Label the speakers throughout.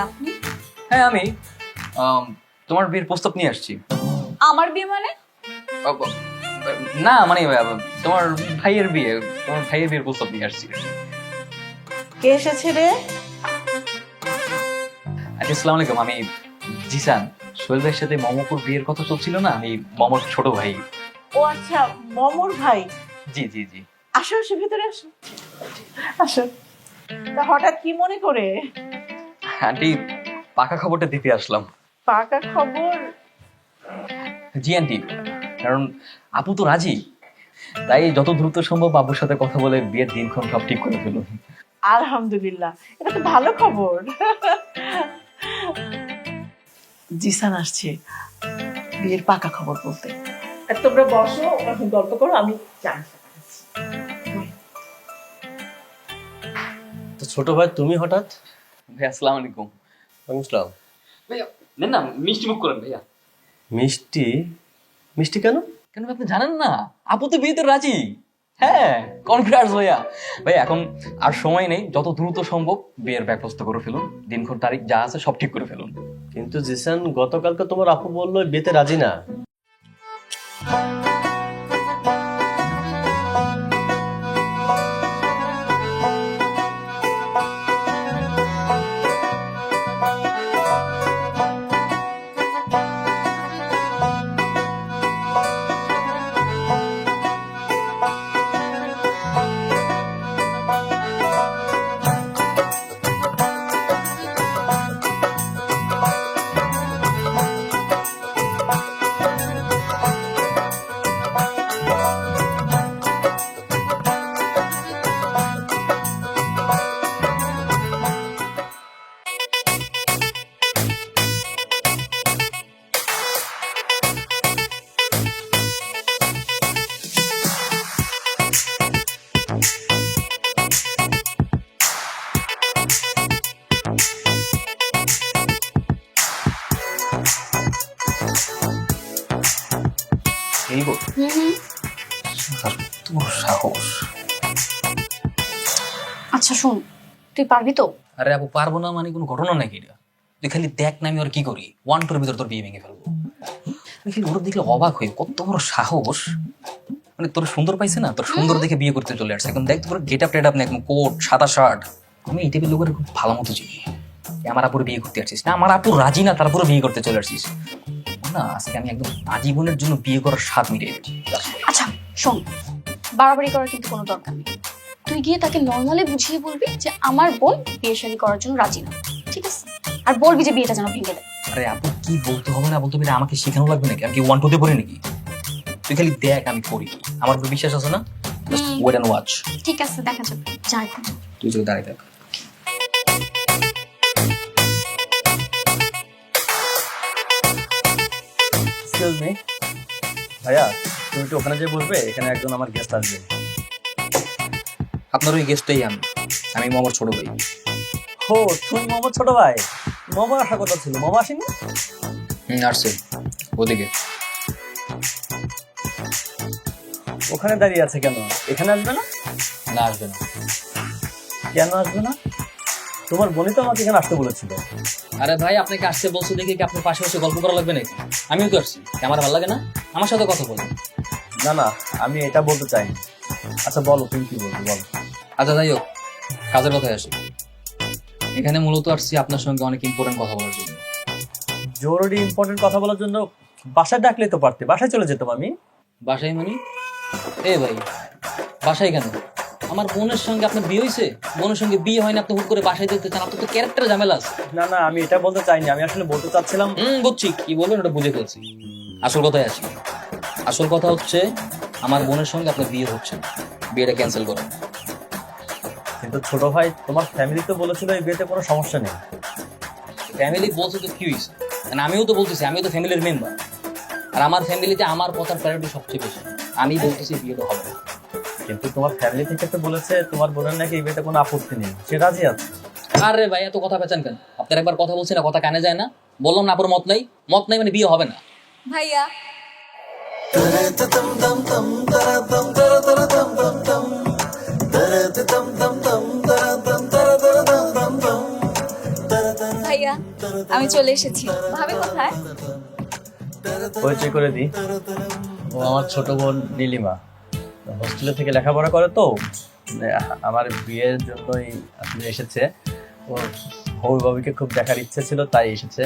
Speaker 1: আপনি?
Speaker 2: হ্যাঁ আমি তোমার বিয়ের প্রস্তাব নিয়ে আসছি।
Speaker 1: আমার বিয়ে মানে?
Speaker 2: আহ, না মানে তোমার ভাইয়ের বিয়ে, তোমার ভাইয়ের বিয়ের প্রস্তাব নিয়ে আসছি।
Speaker 3: কে এসেছে রে?
Speaker 2: আচ্ছা আসসালামু আলাইকুম, আমি জিসান। সোহেল ভাইয়ের সাথে মমপুর বিয়ের কথা চলছিল না, আমি মমর ছোট ভাই।
Speaker 3: ও আচ্ছা, মমর ভাই।
Speaker 2: জি জি জি।
Speaker 3: আসো আসো, ভিতরে আসো। আসো। তা হঠাৎ কি মনে করে?
Speaker 2: আন্টি, পাকা খবরটা দিতে আসলাম।
Speaker 3: পাকা খবর?
Speaker 2: জি আন্টি, কারণ আপু তো রাজি, তাই যত দ্রুত সম্ভব আবুর সাথে কথা বলে বিয়ের দিনক্ষণ সব ঠিক করে ফেলুন।
Speaker 3: আলহামদুলিল্লাহ, এটা তো ভালো খবর। জিসান আসছে বিয়ের পাকা খবর বলতে। আর তোমরা বসো, এখন গল্প করো, আমি চা খাচ্ছি।
Speaker 4: তো ছোট ভাই তুমি হঠাৎ?
Speaker 2: ভাইয়া আসসালামু আলাইকুম।
Speaker 4: বুঝলাম।
Speaker 2: ভাইয়া নেন না, মিষ্টি মুখ করেন ভাইয়া।
Speaker 4: মিষ্টি? মিষ্টি কেন?
Speaker 2: কেন ভাই, আপনি জানেন না আপু তো বিয়েতে রাজি। হ্যাঁ, কনগ্রাটস ভাইয়া। ভাই এখন আর সময় নেই, যত দ্রুত সম্ভব বিয়ের ব্যবস্থা করে ফেলুন, দিনক্ষণ তারিখ যা আছে সব ঠিক করে ফেলুন।
Speaker 4: কিন্তু জিসান, গতকালকে তোমার আপু বললো বিয়েতে রাজি না।
Speaker 2: এই গো, তোর সাহস।
Speaker 1: আচ্ছা শোন, তুই পারবি তো?
Speaker 2: আরে আপু পারবো না মানে কোনো ঘটনা নাকি এটা? তুই খালি দেখ না আমি আর কি করি, ওয়ান টুর ভিতর তোর বিয়ে ভেঙে ফেলবো। আমি খালি ওর দেখলে অবাক হই, কত বড় সাহস। মানে তোর সুন্দর পাইছে না, তোর সুন্দর দেখে বিয়ে করতে চলে আসছে। এখন দেখ তোর গেট আপ টেট আপ না, একদম কোট সাদা শার্ট। আমি এই টাইপের লোকের খুব ভালো মতো চিনি। আমার আপুর বিয়ে করতে আসছিস না, আমার আপু রাজি না, তারপরে বিয়ে করতে চলে আসছিস না। আজকে আমি একদম আজীবনের জন্য বিয়ে করার স্বাদ মিটিয়ে দেবো।
Speaker 1: আচ্ছা শোন, বাড়াবাড়ি করার কিন্তু কোনো দরকার নেই। তুই গিয়ে তাকে নর্মালি বুঝিয়ে বলবি যে আমার বোন বিয়ে শাদী করার জন্য রাজি না, ঠিক আছে? আর বলবি যে বিয়েটা যেন ভেঙে দেয়।
Speaker 2: আরে আপু কি বলতে হবে না বলতে হবে এটা আমাকে শেখানো লাগবে নাকি? আমি কি ওয়ান টুতে পড়ি নাকি? তুই খালি দেখ আমি করি কি। আমার উপর বিশ্বাস আছে না? Just wait and watch.
Speaker 1: ঠিক আছে, দেখা যাবে। যাই এখন।
Speaker 2: তুই যদি দাঁড়িয়ে থাক।
Speaker 4: এক্সকিউজ মি ভাইয়া, তুমি একটু ওখানে যে বসবে, এখানে একজন আমার গেস্ট আসবে।
Speaker 2: আপনার ওই গেস্টটাই আমি মামার ছোট ভাই।
Speaker 4: ও তুমি মামার ছোট ভাই? মামা আসার কথা ছিল, মামা আসেনি?
Speaker 2: আসছে ওদিকে।
Speaker 4: ওখানে দাঁড়িয়ে আছে কেন? এখানে আসবে না?
Speaker 2: না আসবে না।
Speaker 4: কেন আসবে না? তোমার বোনই তো আমাকে এখানে আসতে বলেছিল।
Speaker 2: আরে ভাই আপনাকে আসতে বলছো দেখে কি আপনার পাশে বসে গল্প করা লাগবে নাকি? আমিও তো আসছি, আমার ভালো লাগে না আমার সাথে কথা বলুন?
Speaker 4: না না, আমি এটা বলতে চাইনি। আচ্ছা বলো, তুমি কি বলছো বলো।
Speaker 2: আচ্ছা যাই হোক, কাজের কথায় আসি। এখানে মূলত আসছি আপনার সঙ্গে অনেক ইম্পর্টেন্ট কথা বলার জন্য।
Speaker 4: জরুরি ইম্পর্টেন্ট কথা বলার জন্য বাসায় ডাকলে তো পারতে, বাসায় চলে যেতাম আমি।
Speaker 2: বাসায় মানে? এ ভাই, বাসায় কেন? আমার বোনের সঙ্গে আপনার বিয়ে হয়েছে, বোনের সঙ্গে বিয়ে হয় না, আপনি হুট করে বাসায় যেতে চান? আপনার তো ক্যারেক্টার ঝামেলা আছে।
Speaker 4: না না, আমি এটা বলতে চাইনি, আমি আসলে বলতে চাচ্ছিলাম।
Speaker 2: বুঝছি কি বলবেন, ওটা বুঝে ফেলছি। আসল কথায় আসি। আসল কথা হচ্ছে আমার বোনের সঙ্গে আপনার বিয়ে হচ্ছে না, বিয়েটা ক্যান্সেল করেন।
Speaker 4: কিন্তু ছোট ভাই, তোমার ফ্যামিলি তো বলেছিল এই বিয়েতে কোনো সমস্যা নেই।
Speaker 2: ফ্যামিলি বলছে তো কি হয়েছে, মানে আমিও তো বলতেছি, আমিও তো ফ্যামিলির মেম্বার। আর আমার ফ্যামিলিতে আমার কথার প্রায়োরিটি সবচেয়ে বেশি। আমি বলতেছি বিয়েটা হবে না।
Speaker 4: কিন্তু তোমার ফ্যামিলি থেকে তো বলেছে তোমার বোনের নাকি এই বিয়েতে কোনো আপত্তি নেই, সে রাজি আছে।
Speaker 2: আরে ভাই এত কথা পেঁচান কেন? আপনার একবার কথা বলছি না, কথা কানে যায় না? বললাম না আপনার মত নাই, মত নাই মানে বিয়ে হবে না।
Speaker 1: ভাইয়া ভাইয়া আমি চলে এসেছি। ভাবি কোথায়?
Speaker 4: পরিচয় করে দিই, ও আমার ছোট বোন নীলিমা। হোস্টেলে থেকে লেখাপড়া করে তো, মানে আমার বিয়ের জন্যই আসলে এসেছে। ওর হবু বাবিকে খুব দেখার ইচ্ছে ছিল, তাই এসেছে।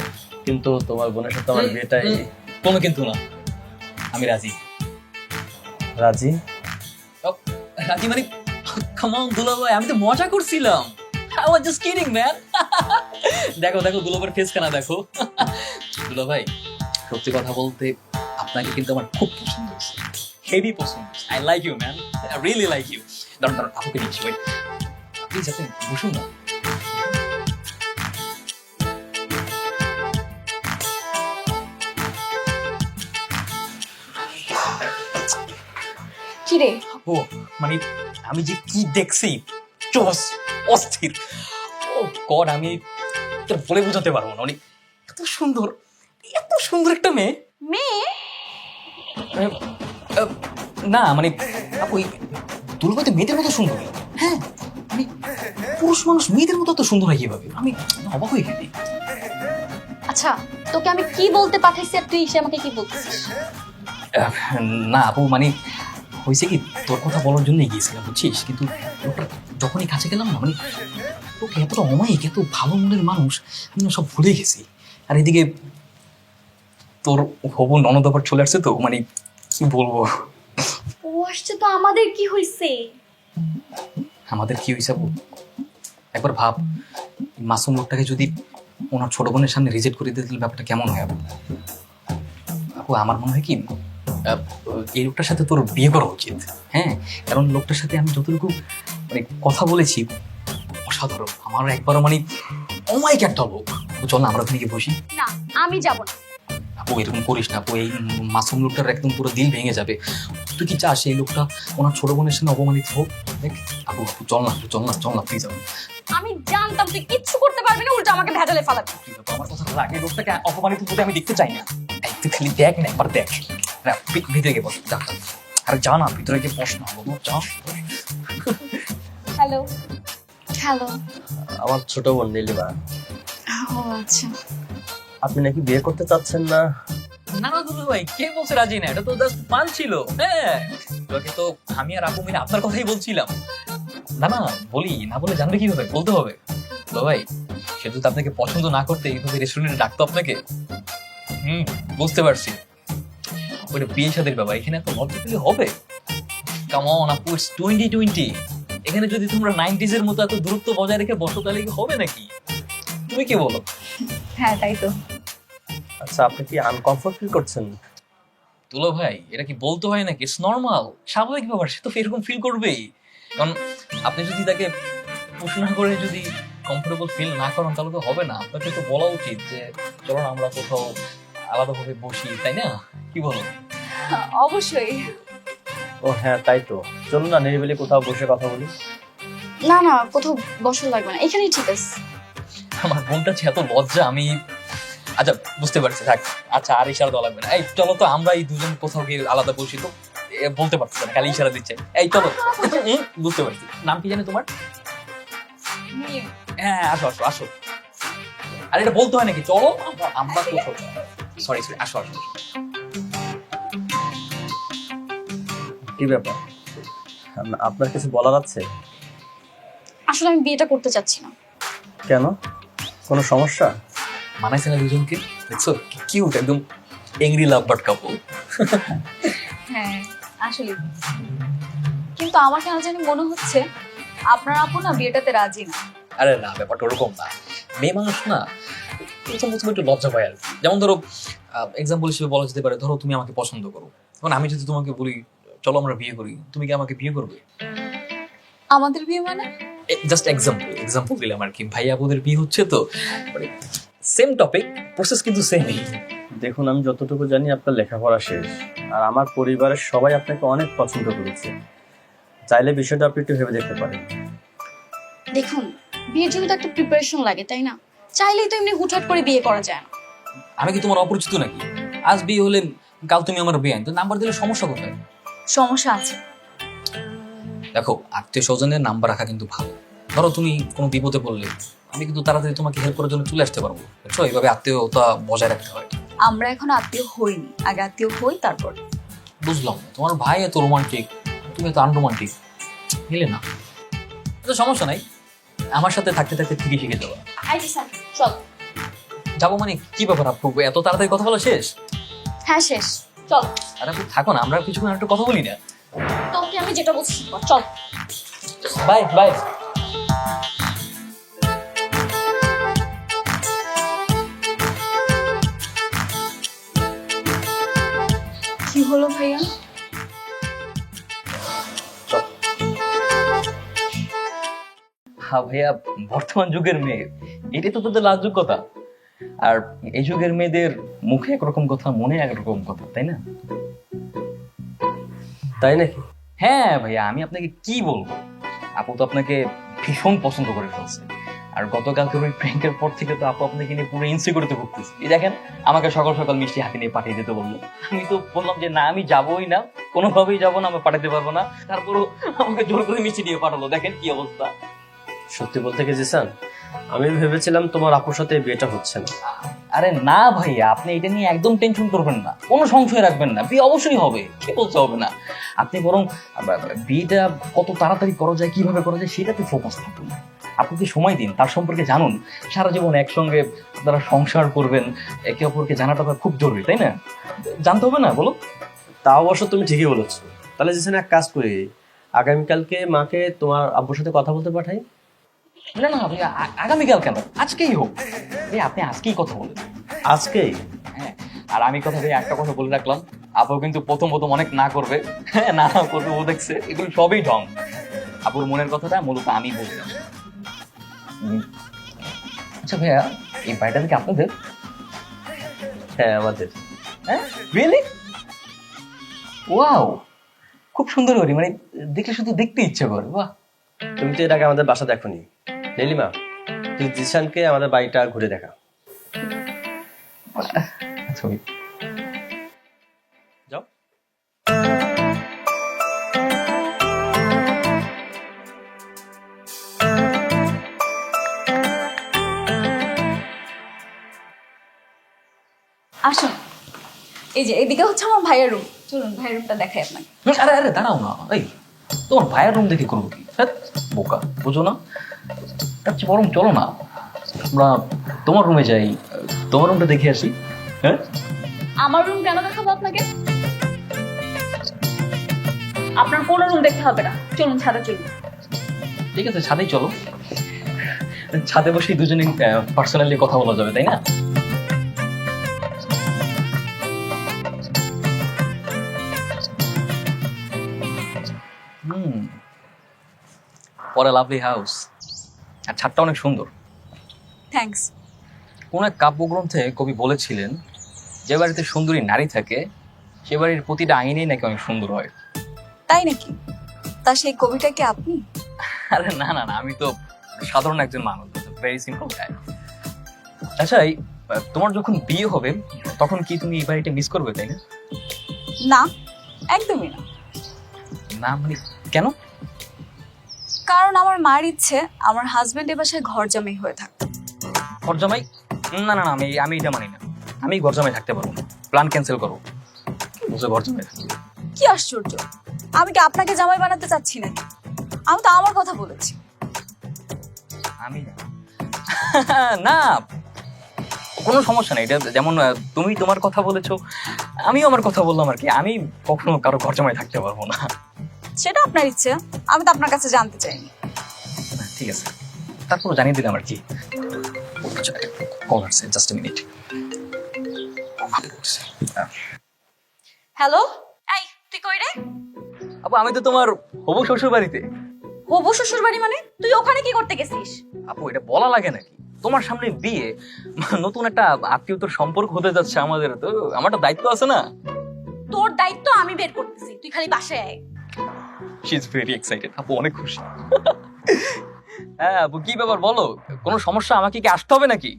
Speaker 4: কিন্তু তোমার বোনের সাথে আমার বিয়েটাই।
Speaker 2: কোনো কিন্তু না, আমি রাজি।
Speaker 4: রাজি?
Speaker 2: রাজি মানে কাম অন দুলাভাই, আমি তো মজা করছিলাম। I was just kidding, man. দেখো দেখো দুলাভাইয়ের ফেস খানা দেখো। দুলাভাই, সত্যি কথা বলতে আপনাকে কিন্তু আমার খুব পছন্দ হয়েছে, হেভি পছন্দ। I like you man, I really like you. দাঁড়ান দাঁড়ান, আপুকে নিচ্ছি, ওয়েট প্লিজ, আপনি বসুন না।
Speaker 1: কি রে?
Speaker 2: ও মানে আমি যে কি দেখছি, চোস অস্থির। ও গড, আমি তোর বলে বোঝাতে পারবো না। মানে এত সুন্দর, এত সুন্দর একটা মেয়ে।
Speaker 1: মেয়ে?
Speaker 2: আহ, আহ, না মানে আপু, ওই দুর্গা তো মেয়েদের মতো সুন্দর। হ্যাঁ মানে পুরুষ মানুষ মেয়েদের মতো তো সুন্দর হয় কিভাবে? আমি অবাক হয়ে গেলি।
Speaker 1: আচ্ছা, তোকে আমি কি বলতে পাঠাইছি আর তুই এসে আমাকে কি বলতেছিস?
Speaker 2: আহ, না আপু, মানে হয়েছে কি, তোর কথা বলার জন্যই গিয়েছিলাম বুঝছিস, কিন্তু লোকটা যখনই কাছে গেলাম না, মানে লোক এতটা অমায়িক, এত ভালো মনের মানুষ, আমি না সব ভুলে গেছি। আর এদিকে তোর হবু ননদ আবার চলে আসছে, তো মানে কি বলবো।
Speaker 1: ও আসছে তো, আমাদের কি হয়েছে?
Speaker 2: আমাদের কি হয়েছে আপু? একবার ভাব, এই মাসুম লোকটাকে যদি ওনার ছোট বোনের সামনে রিজেক্ট করে দিতে, তাহলে ব্যাপারটা কেমন হয় আপু? আপু আমার মনে হয় কি, আহ, এই লোকটার সাথে তোর বিয়ে করা উচিত। হ্যাঁ, কারণ লোকটার সাথে আমি যতটুকু মানে কথা বলেছি, অসাধারণ। আমার একবারও মানে অমায়িক একটা লোক। আপু, চল না আমরা ওখানে গিয়ে বসি।
Speaker 1: না, আমি যাব না।
Speaker 2: আপু এরকম করিস না আপু, এই মাসুম লোকটার একদম পুরো দিল ভেঙে যাবে। তুই কি চাস এই লোকটা ওনার ছোট বোনের সামনে অপমানিত হোক? দেখ আপু, আপু চল না, চল না, চল না প্লিজ।
Speaker 1: আমি জানতাম তুই কিচ্ছু করতে পারবি না, উল্টো আমাকে ভেজালে ফালাবি।
Speaker 2: আমার কথা রাখ, এই লোকটাকে অপমানিত হতে আমি দেখতে চাই না। এই তুই খালি দেখ না, একবার দেখ। ভিতরে গিয়ে বস, যা। আরে যা না, ভিতরে গিয়ে বস না, বাবু যা।
Speaker 1: হ্যালো। হ্যালো।
Speaker 4: আমার ছোট বোন নীলিমা।
Speaker 1: ও আচ্ছা।
Speaker 4: আপনি নাকি বিয়ে করতে চাচ্ছেন না?
Speaker 2: না না দুলু ভাই, কে বলছে রাজি না? এটা তো জাস্ট ফান ছিল। হ্যাঁ, তোকে তো আমি আর আপু মিলে আপনার কথাই বলছিলাম। না না, বলি না, বলে জানবে কিভাবে? বলতে হবে। তো ভাই, সে যদি আপনাকে পছন্দ না করতে এইভাবে রেস্টুরেন্টে ডাকতো আপনাকে। বুঝতে পারছি। ওইটা বিয়ে শাদীর ব্যাপার, এখানে এত লজ্জা পেলে হবে? কাম অন আপু, ইটস 2020। এখানে যদি তোমরা 90s এর মতো এত দূরত্ব বজায় রেখে বসো, তাহলে কি হবে নাকি? তুমি কি বলো?
Speaker 1: হ্যাঁ, তাই তো।
Speaker 4: আচ্ছা, আপনি কি আনকমফোর্ট ফিল করছেন?
Speaker 2: তুলো ভাই, এটা কি বলতে হয় নাকি? ইটস নর্মাল, স্বাভাবিক ব্যাপার। সে তো এরকম ফিল করবেই। কারণ আপনি যদি তাকে পুশ না করে যদি কমফোর্টেবল ফিল না করেন, তাহলে তো হবে না। আপনাকে তো বলা উচিত যে চলো না আমরা কোথাও আলাদাভাবে বসি, তাই না? কি বলো?
Speaker 1: অবশ্যই।
Speaker 4: ও হ্যাঁ, তাই তো। চলুন না, নিরিবিলি কোথাও বসে কথা বলি।
Speaker 1: না না, কোথাও বসা লাগবে না, এখানেই ঠিক আছে।
Speaker 2: আমার বোনটা যে এত লজ্জা, আমি আচ্ছা বুঝতে পারছি, থাক। আচ্ছা, আর ইশারা দেওয়া লাগবে না। এই চলো তো, আমরা এই দুজন কোথাও গিয়ে আলাদা বসি। তো বলতে পারছি না, খালি ইশারা দিচ্ছে। এই চলো। বুঝতে পারছি। নাম কি জানি তোমার? হ্যাঁ, আসো আসো আসো। আর এটা বলতে হয় নাকি? চলো আমরা কোথাও। সরি সরি, আসো আসো।
Speaker 4: কি ব্যাপার, আপনার কিছু বলার আছে?
Speaker 1: আসলে আমি বিয়েটা করতে চাচ্ছি না।
Speaker 4: কেন, কোনো সমস্যা?
Speaker 2: মানাইছে না দুজনকে? দেখছো কি কিউট, একদম এংরি লাভ বার্ড কাপল।
Speaker 1: হ্যাঁ, আসলে কিন্তু আমার কেন জানি মনে হচ্ছে আপনার আপু না বিয়েটাতে রাজি না।
Speaker 2: আরে না, ব্যাপারটা ওরকম না। মেয়ে মানুষ না, প্রথম প্রথম একটু লজ্জা পায় আর কি। যেমন ধরো এক্সাম্পল হিসেবে বলা যেতে পারে, ধরো তুমি আমাকে পছন্দ করো, এখন আমি যদি তোমাকে বলি চলো আমরা বিয়ে করি, তুমি কি আমাকে বিয়ে করবে?
Speaker 1: আমাদের বিয়ে মানে?
Speaker 2: জাস্ট এক্সাম্পল দিলাম আর কি। ভাই আপুদের বিয়ে হচ্ছে তো, মানে সেম টপিক, প্রসেস কিন্তু সেমই।
Speaker 4: দেখুন, আমি যতটুকু জানি আপনার লেখাপড়া শেষ, আর আমার পরিবারের সবাই আপনাকে অনেক পছন্দ করেছে। চাইলে বিষয়টা আপনি একটু ভেবে দেখতে পারেন।
Speaker 1: দেখুন, বিয়ের জন্য তো একটা প্রিপারেশন লাগে, তাই না? চাইলেই তো এমনি হুটহাট করে বিয়ে করা যায় না।
Speaker 2: আমি কি তোমার অপরিচিত নাকি? আজ বিয়ে হলে কাল তুমি আমার বিয়ে, তো নাম্বার দিলে সমস্যা কোথায়?
Speaker 1: সমস্যা আছে।
Speaker 2: দেখো, আত্মীয় স্বজনের নাম্বার রাখা কিন্তু ভালো। ধরো তুমি কোনো বিপদে পড়লে আমি কিন্তু তাড়াতাড়ি তোমাকে হেল্প করার জন্য চলে আসতে পারবো, বুঝছো? এইভাবে আত্মীয়তা বজায় রাখতে হয়।
Speaker 1: আমরা এখন আত্মীয় হইনি, আগে আত্মীয় হই তারপর।
Speaker 2: বুঝলাম না, তোমার ভাই এত রোমান্টিক, তুমি এত আনরোমান্টিক, মিলে না। তো সমস্যা নাই, আমার সাথে থাকতে থাকতে ঠিকই শিখে যাবো।
Speaker 1: আই জিসান চল।
Speaker 2: যাবো মানে কি ব্যাপার আপু, এত তাড়াতাড়ি কথা বলা শেষ?
Speaker 1: হ্যাঁ শেষ, চল।
Speaker 2: আর আপু থাকো না, আমরা কিছুক্ষণ একটু কথা বলি না।
Speaker 1: তোকে আমি যেটা বলছি কর, চল।
Speaker 2: Bye bye.
Speaker 1: কি হলো ভাইয়া?
Speaker 2: হ্যাঁ ভাইয়া, বর্তমান যুগের মেয়ে, এটাই তো তোদের লাজ যোগ্যতা। আর এই যুগের মেয়েদের মুখে একরকম কথা, মনে একরকম কথা, তাই না?
Speaker 4: তাই নাকি?
Speaker 2: হ্যাঁ ভাইয়া, আমি আপনাকে কি বলবো, আপু তো আপনাকে ভীষণ পছন্দ করে ফেলছে। আর গতকালকে ওই প্র্যাঙ্কের পর থেকে তো আপু আপনাকে নিয়ে পুরো ইনসিকিউরিটি ভুগতেছে। এই দেখেন, আমাকে সকাল সকাল মিষ্টি হাতে নিয়ে পাঠিয়ে দিতে বললো। আমি তো বললাম যে না, আমি যাবোই না, কোনোভাবেই যাবো না, আমি পাঠাতে পারবো না। তারপরও আমাকে জোর করে মিষ্টি দিয়ে পাঠালো। দেখেন কি অবস্থা।
Speaker 4: সত্যি বলতে কি জিসান, আমি ভেবেছিলাম তোমার আপুর সাথে এই বিয়েটা হচ্ছে না।
Speaker 2: আরে না ভাইয়া, আপনি এটা নিয়ে একদম টেনশন করবেন না, কোনো সংশয় রাখবেন না, বিয়ে অবশ্যই হবে। কে বলতে হবে না? আপনি বরং বিয়েটা কত তাড়াতাড়ি করা যায়, কিভাবে করা যায় সেটাতে ফোকাস থাকুন। আপনাকে সময় দিন, তার সম্পর্কে জানুন। সারা জীবন একসঙ্গে আপনারা সংসার করবেন, একে অপরকে জানাটা খুব জরুরি, তাই না? জানতে হবে না, বলো?
Speaker 4: তা অবশ্য তুমি ঠিকই বলেছো। তাহলে জিসান এক কাজ করি, আগামীকালকে মাকে তোমার আব্বুর সাথে কথা বলতে পাঠাই।
Speaker 2: না না ভাইয়া, আগামীকাল কেন, আজকেই হোক। ভাই আপনি আজকেই কথা বলেন।
Speaker 4: আজকেই?
Speaker 2: হ্যাঁ, আর আমি কথা ভাই একটা কথা বলে রাখলাম, আপু কিন্তু প্রথম প্রথম অনেক না করবে। হ্যাঁ, না করবে, ও দেখছে এগুলো সবই ঢং। আপুর মনের কথাটা মূলত আমি বললাম। আচ্ছা ভাইয়া, এই বাড়িটা কি আপনাদের?
Speaker 4: হ্যাঁ আমাদের।
Speaker 2: হ্যাঁ, রিয়েলি? ওয়াও, খুব সুন্দর বাড়ি, মানে দেখলে শুধু দেখতে ইচ্ছে করে। বাহ।
Speaker 4: তুমি তো এর আগে আমাদের বাসা দেখোনি। নীলিমা, তুই জিসানকে আমাদের বাড়িটা ঘুরে দেখা।
Speaker 2: আচ্ছা ভাই।
Speaker 4: যাও।
Speaker 1: আসুন, এই যে এদিকে হচ্ছে আমার ভাইয়ের রুম। চলুন ভাইয়ের রুমটা দেখাই আপনাকে।
Speaker 2: আরে আরে দাঁড়াও না, এই তোমার ভাইয়ের রুম দেখে করবো কি? হ্যাঁ, বোকা, বুঝো না? তার চেয়ে বরং চলো না আমরা তোমার রুমে যাই, তোমার রুমটা দেখে আসি। হ্যাঁ,
Speaker 1: আমার রুম কেন দেখাবো আপনাকে? আপনার কোনো রুম দেখতে হবে না, চলুন ছাদে চলুন।
Speaker 2: ঠিক আছে, ছাদেই চলো। ছাদে বসেই দুজনে পার্সোনালি কথা বলা যাবে, তাই না? পরে লাভলি হাউস, আর ছাদটা অনেক সুন্দর।
Speaker 1: থ্যাঙ্কস।
Speaker 2: কোন এক কাব্যগ্রন্থে কবি বলেছিলেন, যে বাড়িতে সুন্দরী নারী থাকে সে বাড়ির প্রতিটা আইনেই নাকি অনেক সুন্দর হয়।
Speaker 1: তাই নাকি? তা সেই কবিটা কি আপনি?
Speaker 2: আরে না না না, আমি তো সাধারণ একজন মানুষ, ভেরি সিম্পল গাই। আচ্ছা, এই তোমার যখন বিয়ে হবে তখন কি তুমি এই বাড়িটা মিস করবে, তাই না?
Speaker 1: না, একদমই না।
Speaker 2: না মানে কেন?
Speaker 1: কারণ আমার মার ইচ্ছে আমার হাজবেন্ড এ বাসায় ঘর জামাই হয়ে থাকতো।
Speaker 2: ঘর জামাই? না না না, আমি এটা মানি না। আমি ঘর জামাই থাকতে পারবো না, প্ল্যান ক্যান্সেল করো। বুঝে ঘর জামাই থাকবো।
Speaker 1: কি আশ্চর্য, আমি কি আপনাকে জামাই বানাতে চাচ্ছি নাকি? আমি তো আমার কথা বলেছি।
Speaker 2: আমি না, কোনো সমস্যা নেই। এটা যেমন তুমি তোমার কথা বলেছো, আমিও আমার কথা বললাম আর কি। আমি কখনো কারো ঘর জামাই থাকতে পারবো না।
Speaker 1: সেটা আপনার ইচ্ছে, আমি তো আপনার কাছে জানতে চাইনি।
Speaker 2: ঠিক আছে, তারপর জানিয়ে দিলাম আর কি। কল আসছে, জাস্ট মিনিট।
Speaker 1: হ্যালো, এই তুই কই রে?
Speaker 2: আপু, আমি তো তোমার হবু শ্বশুর বাড়িতে।
Speaker 1: হবু শ্বশুর বাড়ি মানে? তুই ওখানে কি করতে গেছিস?
Speaker 2: আপু, এটা বলা লাগে নাকি? তোমার সামনে বিয়ে, নতুন একটা আত্মীয়তার সম্পর্ক হতে যাচ্ছে আমাদের, তো আমার একটা দায়িত্ব আছে না?
Speaker 1: তোর দায়িত্ব আমি বের করতেছি, তুই খালি বাসায় আয়।
Speaker 2: She is very excited. আপু অনেক খুশি। হ্যাঁ আপু, কি ব্যাপার বলো, কোনো সমস্যা? আমাকে কি আসতে হবে নাকি?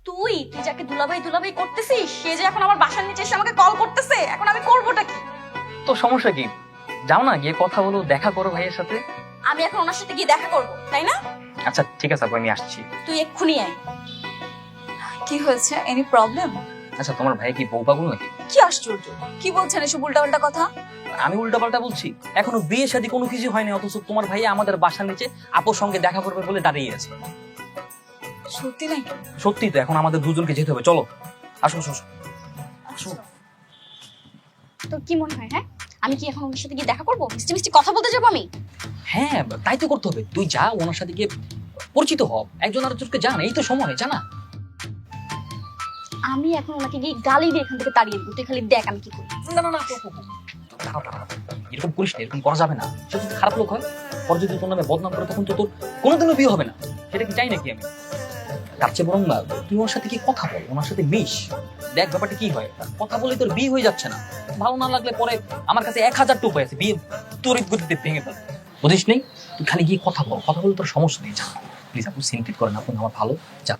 Speaker 1: তুই যাকে দুলাভাই দুলাভাই করতেছিস, সে যে এখন আমার বাসার নিচে এসে আমাকে কল করতেছে, এখন আমি করবোটা কি?
Speaker 2: তো সমস্যা কি? যাও না, গিয়ে কথা বলো, দেখা করো ভাইয়ের সাথে।
Speaker 1: আমি এখন ওনার সাথে গিয়ে দেখা করবো, তাই না?
Speaker 2: আচ্ছা ঠিক আছে আপু, আমি আসছি।
Speaker 1: তুই এক্ষুনি আয়। কি হয়েছে, এনি প্রবলেম?
Speaker 2: আচ্ছা তোমার ভাই কি বউ পাগল নাকি?
Speaker 1: কি আশ্চর্য, কি বলছেন এসব উল্টাপাল্টা কথা?
Speaker 2: আমি উল্টাপাল্টা বলছি? এখনো বিয়ে শাদী কোনো কিছু হয়নি, অথচ তোমার ভাই আমাদের বাসার নিচে আপুর সঙ্গে দেখা করবে বলে দাঁড়িয়ে আছে।
Speaker 1: সত্যি নাকি?
Speaker 2: সত্যি তো, এখন আমাদের দুজনকে যেতে হবে, চলো আসো আসো আসো। আসো।
Speaker 1: তো কি মনে হয়, হ্যাঁ আমি কি এখন ওর সাথে গিয়ে দেখা করবো, মিষ্টি মিষ্টি কথা বলতে যাবো আমি?
Speaker 2: হ্যাঁ তাই তো করতে হবে, তুই যা ওনার সাথে গিয়ে পরিচিত হ, একজন আরেকজনকে জান, এই তো সময়, জানা।
Speaker 1: আমি এখন ওনাকে গিয়ে গালি দিয়ে এখান থেকে তাড়িয়ে দিবো, তুই খালি দেখ আমি কি করি।
Speaker 2: না না না, দাঁড়াও, দাঁড়াও। এরকম করিস না, এরকম করা যাবে না। সে যদি খারাপ লোক হয়, পরে যদি তোর নামে বদনাম করে, তখন তো তোর কোনোদিনও বিয়ে হবে না। সেটা কি চাই নাকি আমি? তার চেয়ে বরং না, তুই ওর সাথে কি কথা বল, ওনার সাথে মিশ, দেখ ব্যাপারটা কি হয়। কথা বলে তোর বিয়ে হয়ে যাচ্ছে না, ভালো না লাগলে পরে আমার কাছে 1000টা উপায় আছে, বিয়ে তড়িৎ গতিতে ভেঙে ফেল। বুঝিস নেই, তুই খালি গিয়ে কথা বল, কথা বলে তোর সমস্যা নেই। যা প্লিজ, আপনি সিনক্রিট করেন, আপনি আমার ভালো, যা।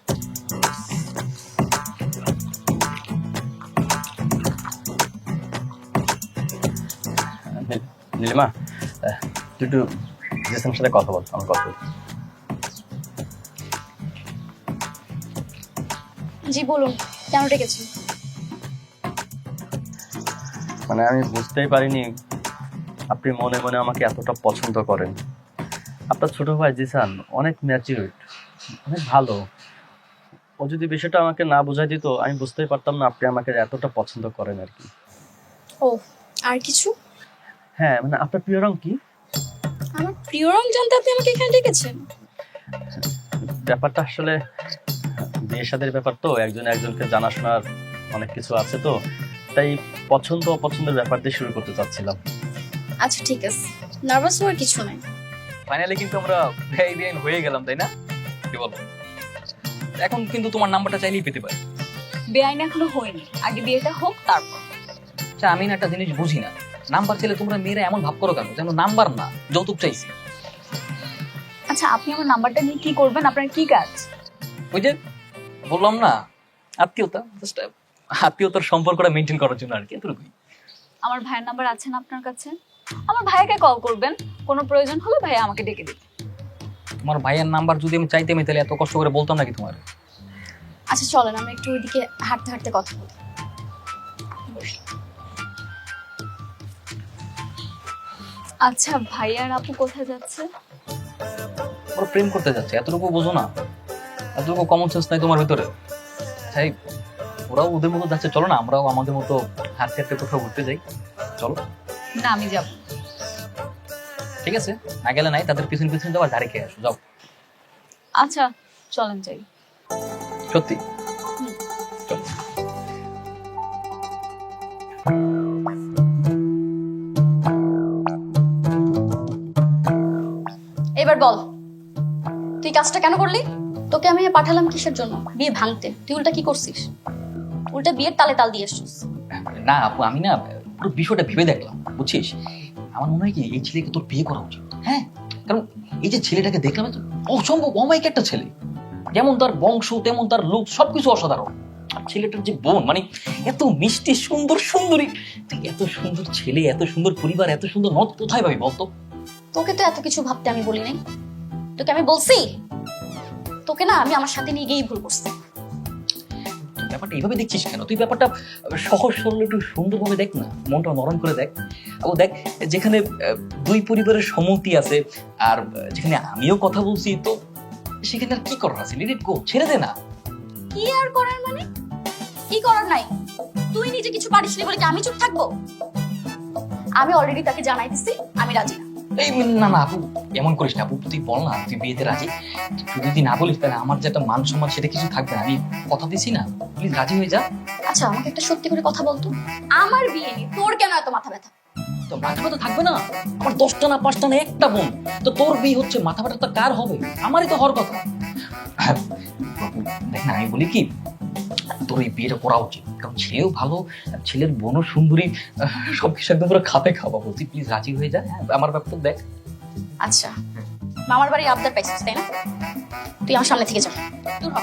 Speaker 4: নীলিমা, তুই একটু জিসানের সাথে কথা বল, আমার কথা বল।
Speaker 1: জি বলুন, কেন ডেকেছেন?
Speaker 4: মানে আমি বুঝতেই পারিনি আপনি মনে মনে আমাকে এতটা পছন্দ করেন। আপনার ছোট ভাই জিসান অনেক ম্যাচিউরড, অনেক ভালো। ও যদি বিষয়টা আমাকে না বোঝাই দিত, আমি বুঝতেই পারতাম না আপনি আমাকে এতটা পছন্দ করেন আর কি।
Speaker 1: ও আর কিছু?
Speaker 4: হ্যাঁ, মানে আপনার প্রিয় রং কি?
Speaker 1: আমার প্রিয় রং জানতে আপনি আমাকে এখানে ডেকেছেন?
Speaker 4: ব্যাপারটা আসলে বিয়ে শাদীর ব্যাপার তো, একজন একজনকে জানাশোনার অনেক কিছু আছে, তো তাই পছন্দ অপছন্দের ব্যাপার দিয়ে শুরু করতে চাচ্ছিলাম।
Speaker 1: আচ্ছা ঠিক আছে, নার্ভাস হওয়ার কিছু নাই।
Speaker 2: ফাইনালি কিন্তু আমরা ভাই বিয়ে হয়ে গেলাম, তাই না? কি বল? এখন কিন্তু তোমার নাম্বারটা চাইলেই পেতে পারি।
Speaker 1: বেআইন এখনো হয়নি, আগে বিয়েটা হোক তারপর।
Speaker 2: আচ্ছা আমি না একটা জিনিস বুঝি না, নাম্বার চাইলে তোমরা মেয়েরা এমন ভাব করো কেন যেন নাম্বার না, যৌতুক চাইছি।
Speaker 1: আচ্ছা আপনি আমার নাম্বারটা নিয়ে কি করবেন, আপনার কি কাজ?
Speaker 2: ওই যে বললাম না, আত্মীয়তা, জাস্ট আত্মীয়তার সম্পর্কটা মেনটেন করার জন্য আর কি, এতটুকুই।
Speaker 1: আমার ভাইয়ের নাম্বার আছে না আপনার কাছে? আমার ভাইকে কল করবেন, কোনো প্রয়োজন হলে ভাইয়া আমাকে ডেকে দিবে।
Speaker 2: তোমার ভাইয়ের নাম্বার যদি আমি চাইতে আমি তাহলে এত কষ্ট করে বলতাম নাকি তোমার?
Speaker 1: আচ্ছা চলেন আমরা একটু ওইদিকে হাঁটতে হাঁটতে কথা বলি। আচ্ছা ভাইয়া আর আপু কোথায় যাচ্ছে?
Speaker 2: ওরা প্রেম করতে যাচ্ছে, এতটুকু বোঝো না? এতটুকু কমন সেন্স নাই তোমার ভিতরে? তাই ওরাও ওদের মতো যাচ্ছে, চলো না আমরাও আমাদের মতো হাঁটতে হাঁটতে কোথাও ঘুরতে যাই, চলো।
Speaker 1: না আমি যাব।
Speaker 2: ঠিক আছে, না গেলে নাই, তাদের পিছন পিছন যাও আর ধারে খেয়ে আসো, যাও।
Speaker 1: আচ্ছা চলেন যাই।
Speaker 2: সত্যি? চলো।
Speaker 1: এবার বল, তুই কাজটা কেন করলি? তোকে আমি পাঠালাম কিসের জন্য? বিয়ে ভাঙতে। তুই উল্টা কি করছিস? উল্টা বিয়ের তালে তাল দিয়ে আসছিস।
Speaker 2: না আপু, আমি না পুরো বিষয়টা ভেবে দেখলাম, বুঝছিস? আমার মনে হয় কি এই ছেলেকে তোর বিয়ে করা উচিত। হ্যাঁ, কারণ এই যে ছেলেটাকে দেখলাম, এত অসম্ভব অমায়িক একটা ছেলে, যেমন তার বংশ তেমন তার লুক, সবকিছু অসাধারণ। আর ছেলেটার যে বোন, মানে এত মিষ্টি সুন্দর সুন্দরী, তুই এত সুন্দর ছেলে, এত সুন্দর পরিবার, এত সুন্দর নদ কোথায় পাবি বলতো?
Speaker 1: তোকে তো এত কিছু ভাবতে আমি বলি নাই। তোকে আমি বলছি, তোকে না আমি আমার সাথে নিয়ে গিয়েই ভুল করছি।
Speaker 2: ব্যাপারটা এইভাবে দেখছিস কেন? তুই ব্যাপারটা সহজ সরল একটু সুন্দরভাবে দেখ না, মনটা নরম করে দেখ। ও দেখ, যেখানে দুই পরিবারের সম্মতি আছে, আর যেখানে আমিও কথা বলছি, তো সেখানে আর কি করার আছে? লিট ইট গো, ছেড়ে দে না।
Speaker 1: কি আর করার মানে? কি করার নাই? তুই নিজে কিছু পারিস নি বলে কি আমি চুপ থাকবো? আমি অলরেডি তাকে জানাই দিছি আমি রাজি না।
Speaker 2: এই না না আপু, এমন করিস না আপু, তুই বল না তুই বিয়েতে রাজি। তুই যদি না বলিস তাহলে আমার যে একটা মান সম্মান সেটা কিছু থাকবে না। আমি কথা দিছি না, প্লিজ রাজি হয়ে যা।
Speaker 1: আচ্ছা আমাকে একটা সত্যি করে কথা বলতো, আমার বিয়ে নিয়ে তোর কেন এত মাথা ব্যথা?
Speaker 2: তো মাথা ব্যথা থাকবে না? আমার 10টা না 5টা না একটা বোন, তো তোর বিয়ে হচ্ছে, মাথা ব্যথা কার হবে? আমারই তো হওয়ার কথা। দেখ না, আমি বলি কি, তোর এই বিয়েটা করা উচিত, কারণ ছেলেও ভালো, ছেলের বোনও সুন্দরী, সবকিছু একদম পুরো খাপে খাওয়া। বলছি প্লিজ রাজি হয়ে যা। হ্যাঁ, আমার ব্যাপারটা দেখ।
Speaker 1: আচ্ছা মামার বাড়ি আবদার পাইছিস তাই না? তুই আমার সামনে থেকে যা, দূর হ।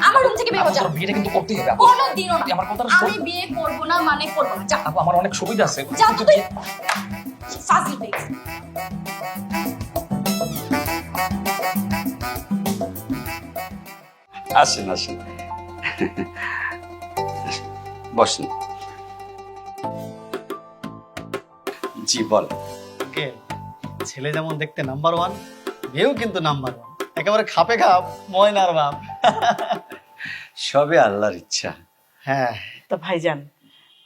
Speaker 1: আমার রুম থেকে বের হয়ে যা।
Speaker 2: তোর বিয়েটা কিন্তু করতেই হবে আপু।
Speaker 1: কোনোদিনও না।
Speaker 2: তুই আমার কথাটা শোন।
Speaker 1: আমি বিয়ে করব না মানে করব না, যা।
Speaker 2: আপু, আমার অনেক সুবিধা আছে।
Speaker 1: যা তো তুই। ফাজিল হয়ে গেছে।
Speaker 5: আসেন আসেন, বসেন। জি বল।
Speaker 6: কে ছেলে যেমন দেখতে নাম্বার 1, মেয়েও কিন্তু নাম্বার 1, একেবারে খাপে খাপ ময়নার বাপ।
Speaker 5: সবে আল্লাহর ইচ্ছা।
Speaker 6: হ্যাঁ,
Speaker 3: তো ভাইজান,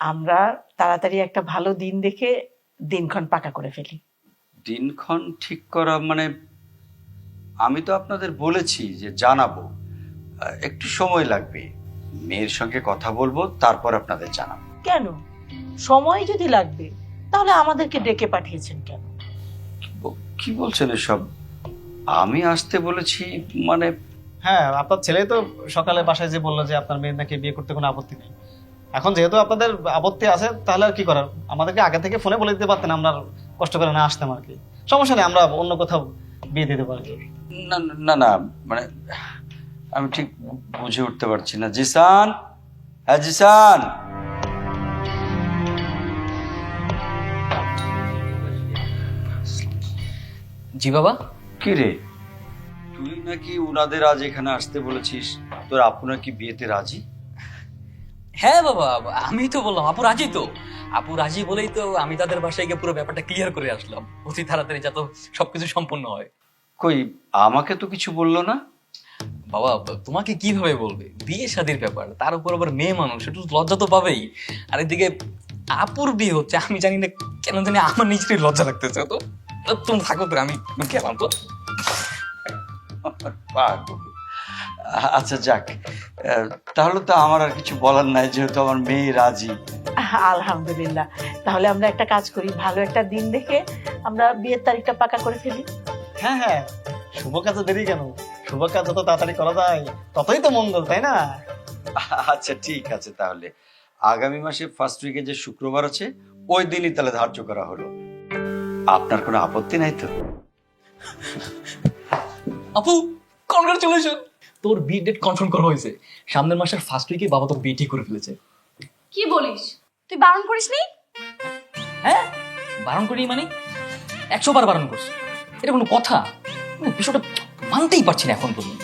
Speaker 3: আমরা তাড়াতাড়ি একটা ভালো দিন দেখে দিনক্ষণ পাকা করে ফেলি।
Speaker 5: দিনক্ষণ ঠিক করা মানে আমি তো আপনাদের বলেছি যে জানাবো, একটু সময় লাগবে। মেয়ের সঙ্গে কথা বলবো, তারপর আপনাদের জানাবো।
Speaker 3: কেন সময় যদি লাগবে তাহলে আমাদেরকে ডেকে পাঠিয়েছেন কেন?
Speaker 5: কি বলছেন এসব? আমি আসতে বলেছি মানে?
Speaker 6: হ্যাঁ, আপনার ছেলে তো সকালে বাসায় যে বললো যে আপনার মেয়ের নাকি বিয়ে করতে কোনো আপত্তি নেই। এখন যেহেতু আপনাদের আপত্তি আছে, তাহলে আর কি করার, আমাদেরকে আগে থেকে ফোনে বলে দিতে পারতেন, আমরা আর কষ্ট করে না আসতাম আর কি। সমস্যা নেই, আমরা অন্য কোথাও বিয়ে দিয়ে দেবো আর কি।
Speaker 5: না না না, মানে আমি ঠিক বুঝে উঠতে পারছি না। জিসান, হ্যাঁ জিসান।
Speaker 2: জি বাবা।
Speaker 5: কি রে, তুই নাকি ওনাদের আজ এখানে আসতে বলেছিস? তোর আপু নাকি বিয়েতে রাজি?
Speaker 2: হ্যাঁ বাবা, আমি তো বললাম আপু রাজি তো। আপু রাজি বলেই তো আমি তাদের বাসায় গিয়ে পুরো ব্যাপারটা ক্লিয়ার করে আসলাম, অতি তাড়াতাড়ি যাতে সবকিছু সম্পূর্ণ হয়।
Speaker 5: কই আমাকে তো কিছু বললো না।
Speaker 2: বাবা তোমাকে কিভাবে বলবে, বিয়ে শাদীর ব্যাপার, তার উপর আবার মেয়ে মানুষ, একটু লজ্জা তো পাবেই। আর এদিকে আপুর বিয়ে হচ্ছে, আমি জানি না কেন জানি আমার নিজেরই লজ্জা লাগতেছে। তো তুমি থাকো তো, আমি গেলাম তো।
Speaker 5: পাগল। আচ্ছা যাক, তাহলে তো আমার আর কিছু বলার নাই, যেহেতু আমার মেয়ে রাজি।
Speaker 3: আলহামদুলিল্লাহ, তাহলে আমরা একটা কাজ করি, ভালো একটা দিন দেখে আমরা বিয়ের তারিখটা পাকা করে ফেলি।
Speaker 6: হ্যাঁ হ্যাঁ, শুভ কাজে দেরি কেন? শুভ কাজ যত তাড়াতাড়ি করা যায় ততই তো মঙ্গল, তাই না?
Speaker 5: আচ্ছা ঠিক আছে, তাহলে আগামী মাসে ফার্স্ট উইকে যে শুক্রবার আছে ওই দিনই তাহলে ধার্য করা হলো। আপনার কোনো আপত্তি নাই তো?
Speaker 2: আপু কনগ্রাচুলেশন, তোর বিয়ে ডেট কনফার্ম করা হয়েছে। সামনের মাসের ফার্স্ট উইকে বাবা তোর বিয়ে ঠিক করে ফেলেছে।
Speaker 1: কি বলিস? তুই বারণ করিসনি?
Speaker 2: হ্যাঁ, বারণ করি মানে 100 বার বারণ করছি, এটা কোনো কথা? মানে বিষয়টা মানতেই পারছি না এখন পর্যন্ত।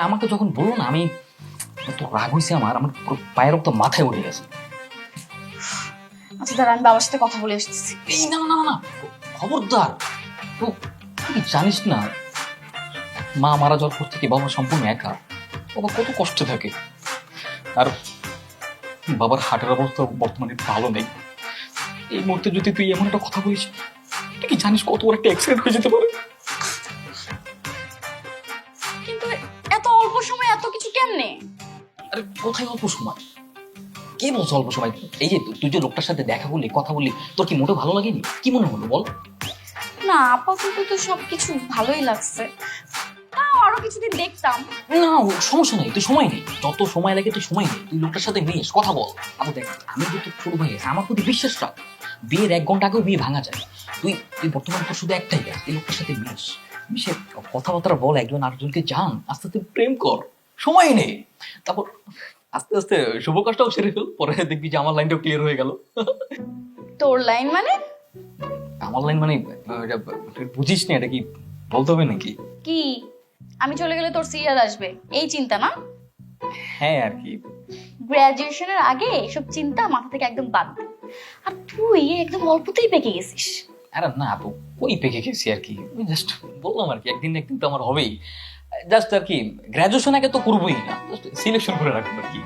Speaker 2: আমাকে যখন বললো না, আমি তো রাগ হয়েছে, আমার পুরো পায়ের রক্ত মাথায় উঠে গেছে।
Speaker 1: আচ্ছা দাঁড়া, আমি বাবার সাথে কথা বলে আসতেছি।
Speaker 2: এই না না না না, খবরদার। তো তুই জানিস না, মা মারা যাওয়ার পর থেকে বাবা সম্পূর্ণ একা, বাবা কত কষ্টে থাকে। আর বাবার হার্টের অবস্থা বর্তমানে ভালো নেই। এই মুহূর্তে যদি তুই এমন একটা কথা বলিস, তুই কি জানিস কত বড় একটা অ্যাক্সিডেন্ট হয়ে যেতে পারে?
Speaker 1: কিন্তু এত অল্প সময় এত কিছু কেমনে?
Speaker 2: আরে কোথায় অল্প সময়? কে বলছো অল্প সময়? এই যে তুই যে লোকটার সাথে দেখা বললি, কথা বললি, তোর কি মোটেও ভালো লাগেনি? কি মনে হলো বল?
Speaker 1: না, আপাতত তো সবকিছু ভালোই লাগছে, তাও আরো কিছুদিন দেখতাম।
Speaker 2: না সমস্যা নেই, তুই সময় নেই, যত সময় লাগে তুই সময় নেই, তুই লোকটার সাথে মিশ, কথা বল। আবু দেখ, আমি যে তোর ছোট ভাই আছে, আমার প্রতি বিশ্বাস রাখ। বিয়ের 1 ঘন্টা আগেও বিয়ে ভাঙা যায়। তুই তুই বর্তমানে তোর শুধু একটাই কাজ, এই লোকটার সাথে মিশ, মিশে কথাবার্তা বল, একজন আরেকজনকে জান, আস্তে আস্তে প্রেম কর, সময় নেই। তারপর আস্তে আস্তে শুভ কাজটাও সেরে ফেল, পরে দেখবি যে আমার লাইনটাও ক্লিয়ার হয়ে গেল।
Speaker 1: তোর লাইন মানে?
Speaker 2: আমার লাইন মানে এটা বুঝিস না, এটা কি বলতে হবে নাকি?
Speaker 1: কি আমি চলে গেলে তোর সিরিয়াল আসবে এই চিন্তা না?
Speaker 2: হ্যাঁ আর কি।
Speaker 1: গ্রাজুয়েশনের আগে এসব চিন্তা মাথা থেকে একদম বাদ দে। আর তুই একদম অল্পতেই পেকে গেছিস।
Speaker 2: আরে না আপু, ওই পেকে গেছি আর কি, জাস্ট বললাম আর কি, একদিন না একদিন তো আমার হবেই। জাস্ট আর কি, গ্রাজুয়েশন আগে তো করবোই না, জাস্ট সিলেকশন করে রাখবো আর কি।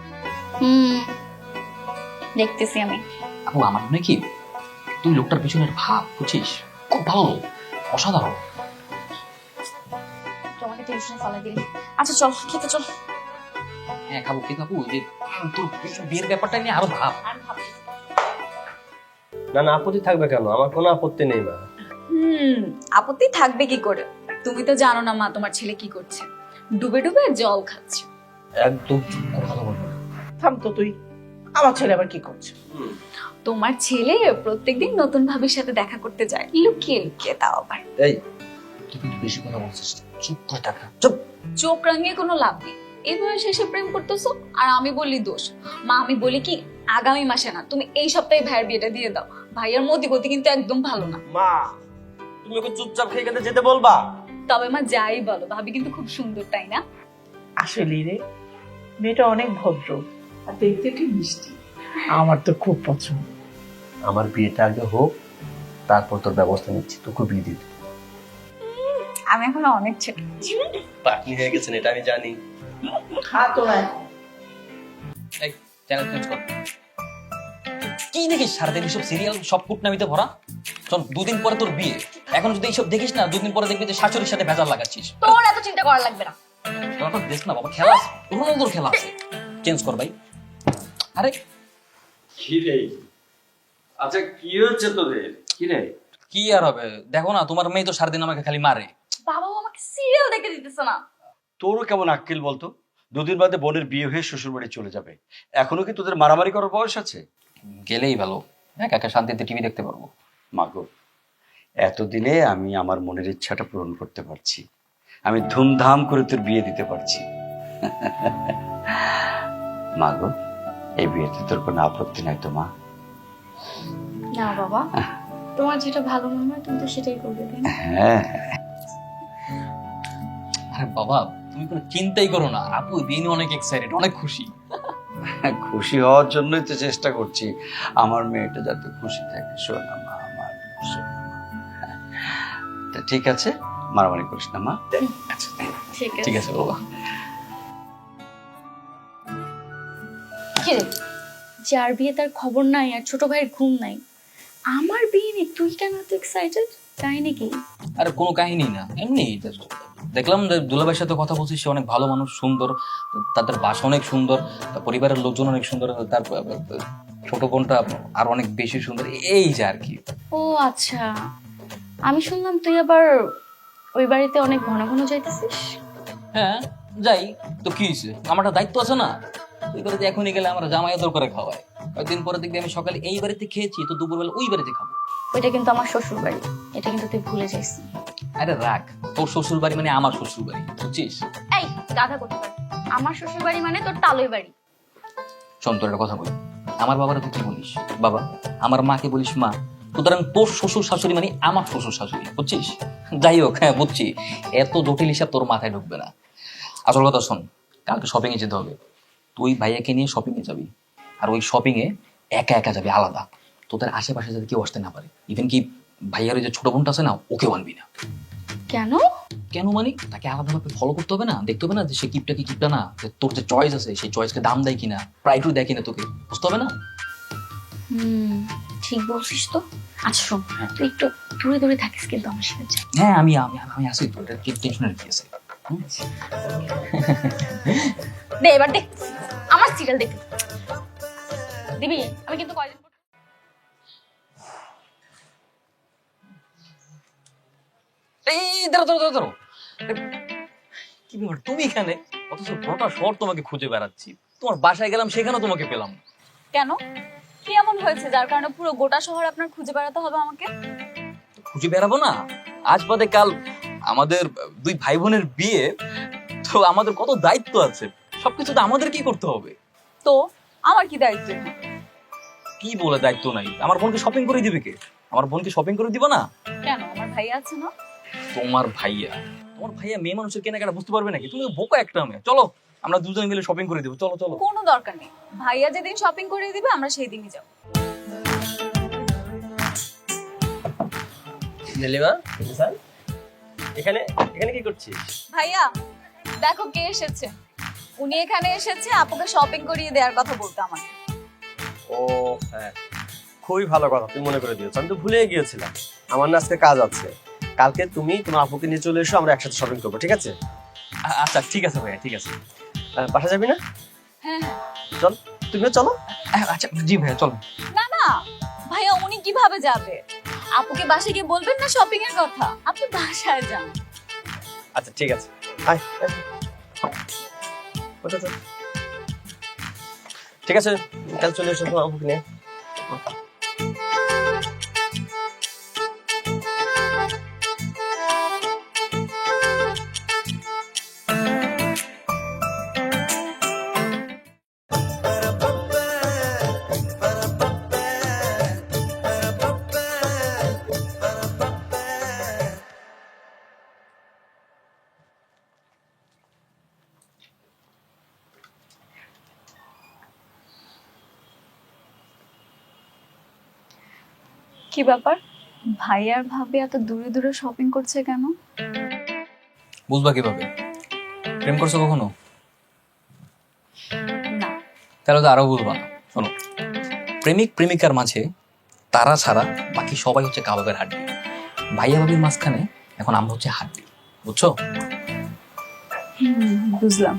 Speaker 1: দেখতেছি আমি।
Speaker 2: আপু আমার মনে কি, তুই লোকটার পিছনের ভাব বুঝছিস, খুব ভালো, অসাধারণ।
Speaker 1: তোমাকে টেনশনে ফালাই দিলি। আচ্ছা চল খেতে চল।
Speaker 2: হ্যাঁ খাবো, কিন্তু আপু ওই যে তোর বিয়ের ব্যাপারটা নিয়ে আরো ভাব।
Speaker 1: আমি ভাবছি।
Speaker 4: না না, আপত্তি থাকবে কেন? আমার কোনো আপত্তি নেই মা।
Speaker 7: আপত্তি থাকবে কি করে? তুমি তো জানো না মা তোমার ছেলে কি করছে, ডুবে ডুবে জল খাচ্ছে।
Speaker 4: একদম চুপ করে কথা বলবো না।
Speaker 3: থাম তো তুই, আমার ছেলে আবার কি করছে?
Speaker 7: তোমার ছেলে প্রত্যেকদিন নতুন ভাবির সাথে দেখা করতে যায়, লুকিয়ে লুকিয়ে, তাও আবার।
Speaker 4: এই,
Speaker 2: তুই কিন্তু বেশি কথা বলছিস, চুপ করে থাকা, চুপ।
Speaker 7: চোখ রাঙিয়ে কোনো লাভ নেই, এই বয়সে এসে প্রেম করতেছো আর আমি বললি দোষ। মা আমি বলি কি, আগামী মাসে না, তুমি এই সপ্তাহে ভাইয়ের বিয়েটা দিয়ে দাও। ভাইয়ের মতি গতি কিন্তু একদম ভালো না।
Speaker 4: মা তুমি ওকে চুপচাপ খেয়ে খেতে যেতে বলবা?
Speaker 7: তবে মা যাই বলো, ভাবি কিন্তু খুব সুন্দর, তাই না?
Speaker 3: আসলে রে, মেয়েটা অনেক ভদ্র আর দেখতে কি মিষ্টি, আমার তো খুব পছন্দ।
Speaker 4: আমার বিয়েটা আগে হোক, তারপর তোর ব্যবস্থা নিচ্ছি, তোকে বিয়ে দিতে।
Speaker 1: আমি এখন অনেক ছোট।
Speaker 4: পাকনি হয়ে গেছেন এটা আমি জানি।
Speaker 3: খা তোরা এখন।
Speaker 2: এই চ্যানেল চেঞ্জ কর। কি দেখিস সারাদিন সব সিরিয়াল সব কুটনামিতে ভরা? শোন, 2 দিন পরে তোর বিয়ে, এখন যদি এইসব দেখিস না 2 দিন পরে দেখবি যে শাশুড়ির সাথে ভেজাল লাগাচ্ছিস।
Speaker 1: তোর এত চিন্তা করা লাগবে না।
Speaker 2: তোর দেখ না বাবা, খেলা আছে, রোনালদোর খেলা আছে। চেঞ্জ কর ভাই। আরে
Speaker 5: কি রে? আচ্ছা কি হচ্ছে তোদের? কি রে?
Speaker 2: কি আর হবে, দেখো না তোমার মেয়ে তো সারাদিন আমাকে খালি মারে।
Speaker 1: বাবাও আমাকে সিরিয়াল দেখতে দিতেছে না।
Speaker 5: তোরও কেমন আক্কেল বলতো? 2 দিন বাদে বোনের বিয়ে হয়ে শ্বশুর বাড়ি চলে যাবে, এখনো কি তোদের মারামারি করার বয়স আছে?
Speaker 2: গেলেই ভালো, একা একা শান্তিতে টিভি দেখতে পারবো।
Speaker 5: মাগো, এতদিনে আমি আমার মনের ইচ্ছাটা পূরণ করতে পারছি, আমি ধুমধাম করে তোর বিয়ে দিতে পারছি। মাগো, এই বিয়েতে তোর কোনো আপত্তি নাই তো মা?
Speaker 1: না বাবা, তোমার যেটা ভালো মনে হয় তুমি তো সেটাই করবে, তাই না?
Speaker 5: হ্যাঁ,
Speaker 2: আরে বাবা তুমি কোনো চিন্তাই করো না, আপু বিয়ে নিয়ে অনেক এক্সাইটেড, অনেক খুশি।
Speaker 5: খুশি হওয়ার জন্যই তো চেষ্টা করছি আমার মেয়েটা যাতে খুশি থাকে। শোনা মা, আমার শোনা মা। তা ঠিক আছে, মারামারি করিস না মা।
Speaker 2: ঠিক আছে বাবা।
Speaker 1: কি রে, যার বিয়ে তার খবর নাই আর ছোট ভাইয়ের ঘুম নাই, আমার বিয়ে নিয়ে তুই কেন এত এক্সাইটেড? তাই নাকি?
Speaker 2: আরে কোনো কাহিনী না, এমনি just দেখলাম যে দুলাভাইয়ের সাথে কথা বলছি, সে অনেক ভালো মানুষ, সুন্দর, তাদের বাসা অনেক সুন্দর, তার পরিবারের লোকজন অনেক সুন্দর, তার ছোট বোনটা আর অনেক বেশি সুন্দর, এই যে আর কি।
Speaker 1: ও আচ্ছা, আমি শুনলাম তুই আবার ওই বাড়িতে অনেক ঘন ঘন যাইতেছিস।
Speaker 2: হ্যাঁ যাই তো, কি হয়েছে, আমার একটা দায়িত্ব আছে না? ওই বাড়িতে এখনই গেলে আমার জামাই আদর করে খাওয়ায়, কয়েকদিন পরে দেখবি আমি সকালে এই বাড়িতে খেয়েছি তো দুপুরবেলা ওই বাড়িতে খাবো।
Speaker 1: ওইটা কিন্তু আমার শ্বশুর বাড়ি, এটা কিন্তু তুই ভুলে যাইস।
Speaker 2: আরে রাখ, তোর শ্বশুর বাড়ি মানে আমার শ্বশুর বাড়ি, বুঝছিস?
Speaker 1: এই গাধা করতে পার, আমার শ্বশুর বাড়ি মানে তোর তালই বাড়ি।
Speaker 2: শোন তোর একটা কথা বলি, আমার বাবারা তুই কি বলিস বাবা, আমার মাকে বলিস মা, সুতরাং তোর শ্বশুর শাশুড়ি মানে আমার শ্বশুর শাশুড়ি, বুঝছিস? যাই হোক, হ্যাঁ বুঝছি, এত জটিল হিসাব তোর মাথায় ঢুকবে না। আসল কথা শোন, কালকে শপিং এ যেতে হবে, তুই ভাইয়াকে নিয়ে শপিং এ যাবি, আর ওই শপিং এ একা একা যাবি, আলাদা, তোদের আশেপাশে যাতে কেউ আসতে না পারে, ইভেন কি ভাইয়ার ওই যে ছোট বোনটা আছে না, ওকেও আনবি না।
Speaker 1: কেন?
Speaker 2: কেন মানে তাকে আলাদাভাবে ফলো করতে হবে না, দেখতে হবে না যে সে কিপটা কি কিপটা না, যে তোর যে চয়েস আছে সেই চয়েসকে দাম দেয় কিনা, প্রাইটু দেয় কিনা, তোকে বুঝতে হবে না?
Speaker 1: ঠিক বলছিস তো। আচ্ছা শোন, তুই একটু দূরে দূরে থাকিস কিন্তু আমার সাথে যা।
Speaker 2: হ্যাঁ আমি আমি আমি আসি তো, এটা কি টেনশনের কি আছে?
Speaker 1: দে এবার দেখ, আমার সিরিয়াল দেখ দিবি, আমি কিন্তু কয়দিন পর।
Speaker 2: এই দাঁড়ো দাঁড়ো দাঁড়ো দাঁড়ো, কি ব্যাপার তুমি এখানে? অথচ গোটা শহর তোমাকে খুঁজে বেড়াচ্ছি, তোমার বাসায় গেলাম সেখানেও তোমাকে পেলাম না।
Speaker 7: কেন, কি এমন হয়েছে যার কারণে পুরো গোটা শহর আপনার খুঁজে বেড়াতে হবে আমাকে?
Speaker 2: খুঁজে বেড়াবো না, আজ বাদে কাল আমাদের 2 ভাই বোনের বিয়ে, তো আমাদের কত দায়িত্ব আছে, সবকিছু তো আমাদের কি করতে হবে।
Speaker 7: তো আমার কি দায়িত্ব?
Speaker 2: কি বলে দায়িত্ব নাই? আমার বোনকে শপিং করে দিবে কে? আমার বোনকে শপিং করে দিব না?
Speaker 7: কেন, আমার ভাই আছে না?
Speaker 2: তোমার ভাইয়া, তোমার ভাইয়া মেয়ে মানুষের কেনাকাটা বুঝতে পারবে নাকি? তুমি তো বোকা একটা মেয়ে। চলো আমরা দুজন মিলে শপিং করে দেবো, চলো চলো।
Speaker 7: কোনো দরকার নেই, ভাইয়া যেদিন শপিং করে দিবে আমরা সেই দিনই যাবো।
Speaker 4: নীলিমা, স্যার এখানে এখানে কি করছিস?
Speaker 7: ভাইয়া দেখো কে এসেছে, উনি এখানে এসেছে আপুকে শপিং করিয়ে দেওয়ার কথা বলতে আমাকে।
Speaker 4: ও হ্যাঁ, খুবই ভালো কথা তুমি মনে করে দিয়েছো, আমি তো ভুলে গিয়েছিলাম। আমার না আজকে কাজ আছে, কালকে তুমি তোমার আপুকে নিয়ে চলে এসো, আমরা একসাথে শপিং করবো, ঠিক আছে?
Speaker 2: আচ্ছা ঠিক আছে ভাইয়া, ঠিক আছে।
Speaker 4: বাসা যাবি না?
Speaker 7: হ্যাঁ হ্যাঁ।
Speaker 4: চল, তুমিও চলো।
Speaker 2: আচ্ছা জি ভাইয়া চলো।
Speaker 7: না না ভাইয়া, উনি কিভাবে যাবে? আপুকে বাসায় গিয়ে বলবেন না শপিং এর কথা, আপনি বাসায় যান।
Speaker 4: আচ্ছা ঠিক আছে, আয় আয়। ওঠো, ওঠো। ঠিক আছে, কাল চলে এসো তোমার আপুকে নিয়ে।
Speaker 7: কি ব্যাপার, ভাই আর ভাবি এত দূরে দূরে শপিং করছে কেন?
Speaker 2: বুঝবা কিভাবে? প্রেম করছো কখনো?
Speaker 7: না।
Speaker 2: তাহলে তো আরো বুঝবা না। শোনো, প্রেমিক প্রেমিকার মাঝে তারা ছাড়া বাকি সবাই হচ্ছে কাবাবের হাড্ডি। ভাইয়া ভাবির মাঝখানে এখন আমরা হচ্ছে হাড্ডি, বুঝছো?
Speaker 7: বুঝলাম।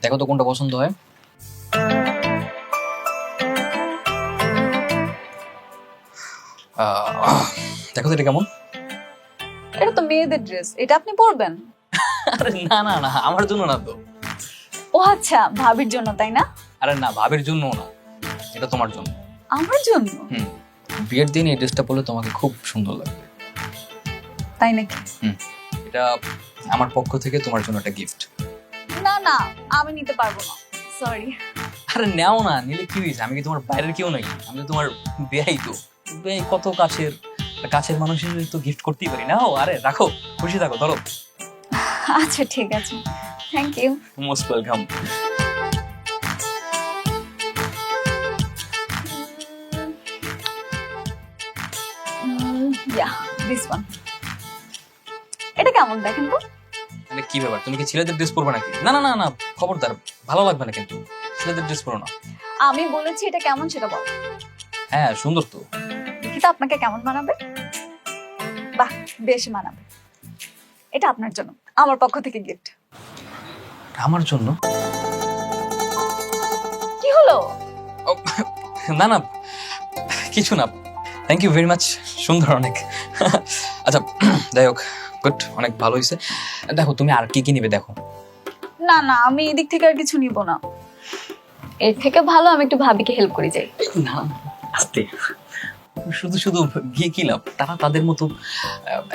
Speaker 2: দেখো তো কোনটা পছন্দ হয়। দেখো তো এটা কেমন?
Speaker 7: এটা তো মেয়েদের ড্রেস, এটা আপনি পরবেন?
Speaker 2: আরে না না না, আমার জন্য না তো।
Speaker 7: ও আচ্ছা, ভাবির জন্য তাই না?
Speaker 2: আরে না, ভাবির জন্য না, এটা তোমার জন্য।
Speaker 7: আমার জন্য?
Speaker 2: হুম, বিয়ের দিন এই ড্রেসটা পরলে তোমাকে খুব সুন্দর লাগবে।
Speaker 7: তাই নাকি?
Speaker 2: এটা আমার পক্ষ থেকে তোমার জন্য একটা গিফট।
Speaker 7: না না, আমি নিতে পারবো না, সরি।
Speaker 2: আরে নেও না, নিলে কি হয়েছে? আমি কি তোমার বাইরের কেউ নাকি? আমি তো তোমার বেয়াই তো। বেয়াই কত কাছের, কাছের মানুষের তো গিফট করতেই পারি। নাও, আরে রাখো, খুশি থাকো, ধরো।
Speaker 7: আচ্ছা ঠিক আছে, thank you.
Speaker 2: Most welcome.
Speaker 7: Yeah, this one. এটা কেমন দেখেন তো?
Speaker 2: মানে কি ব্যাপার, তুমি কি ছেলেদের ড্রেস পরবে নাকি? না না না না, খবরদার, ভালো লাগবে না কিন্তু। ছেলেদের ড্রেস পরো না।
Speaker 7: আমি বলেছি এটা কেমন সেটা বল।
Speaker 2: হ্যাঁ, সুন্দর তো।
Speaker 7: দেখি তো আপনাকে কেমন মানাবে। বাহ, বেশ মানাবে। এটা আপনার জন্য, আমার পক্ষ থেকে গিফট।
Speaker 2: আমার জন্য?
Speaker 7: কি হলো?
Speaker 2: ও, না না, কিছু না। থ্যাংক ইউ ভেরি মাচ, সুন্দর অনেক। আচ্ছা যাই হোক, গুড, অনেক ভালো হয়েছে। দেখো তুমি আর কি কি নিবে দেখো।
Speaker 7: না না, আমি এদিক থেকে আর কিছু নিব না। এর থেকে ভালো আমি একটু ভাবিকে হেল্প করে যাই।
Speaker 2: না না, আস্তে। শুধু শুধু গিয়ে কি লাভ? তারা তাদের মতো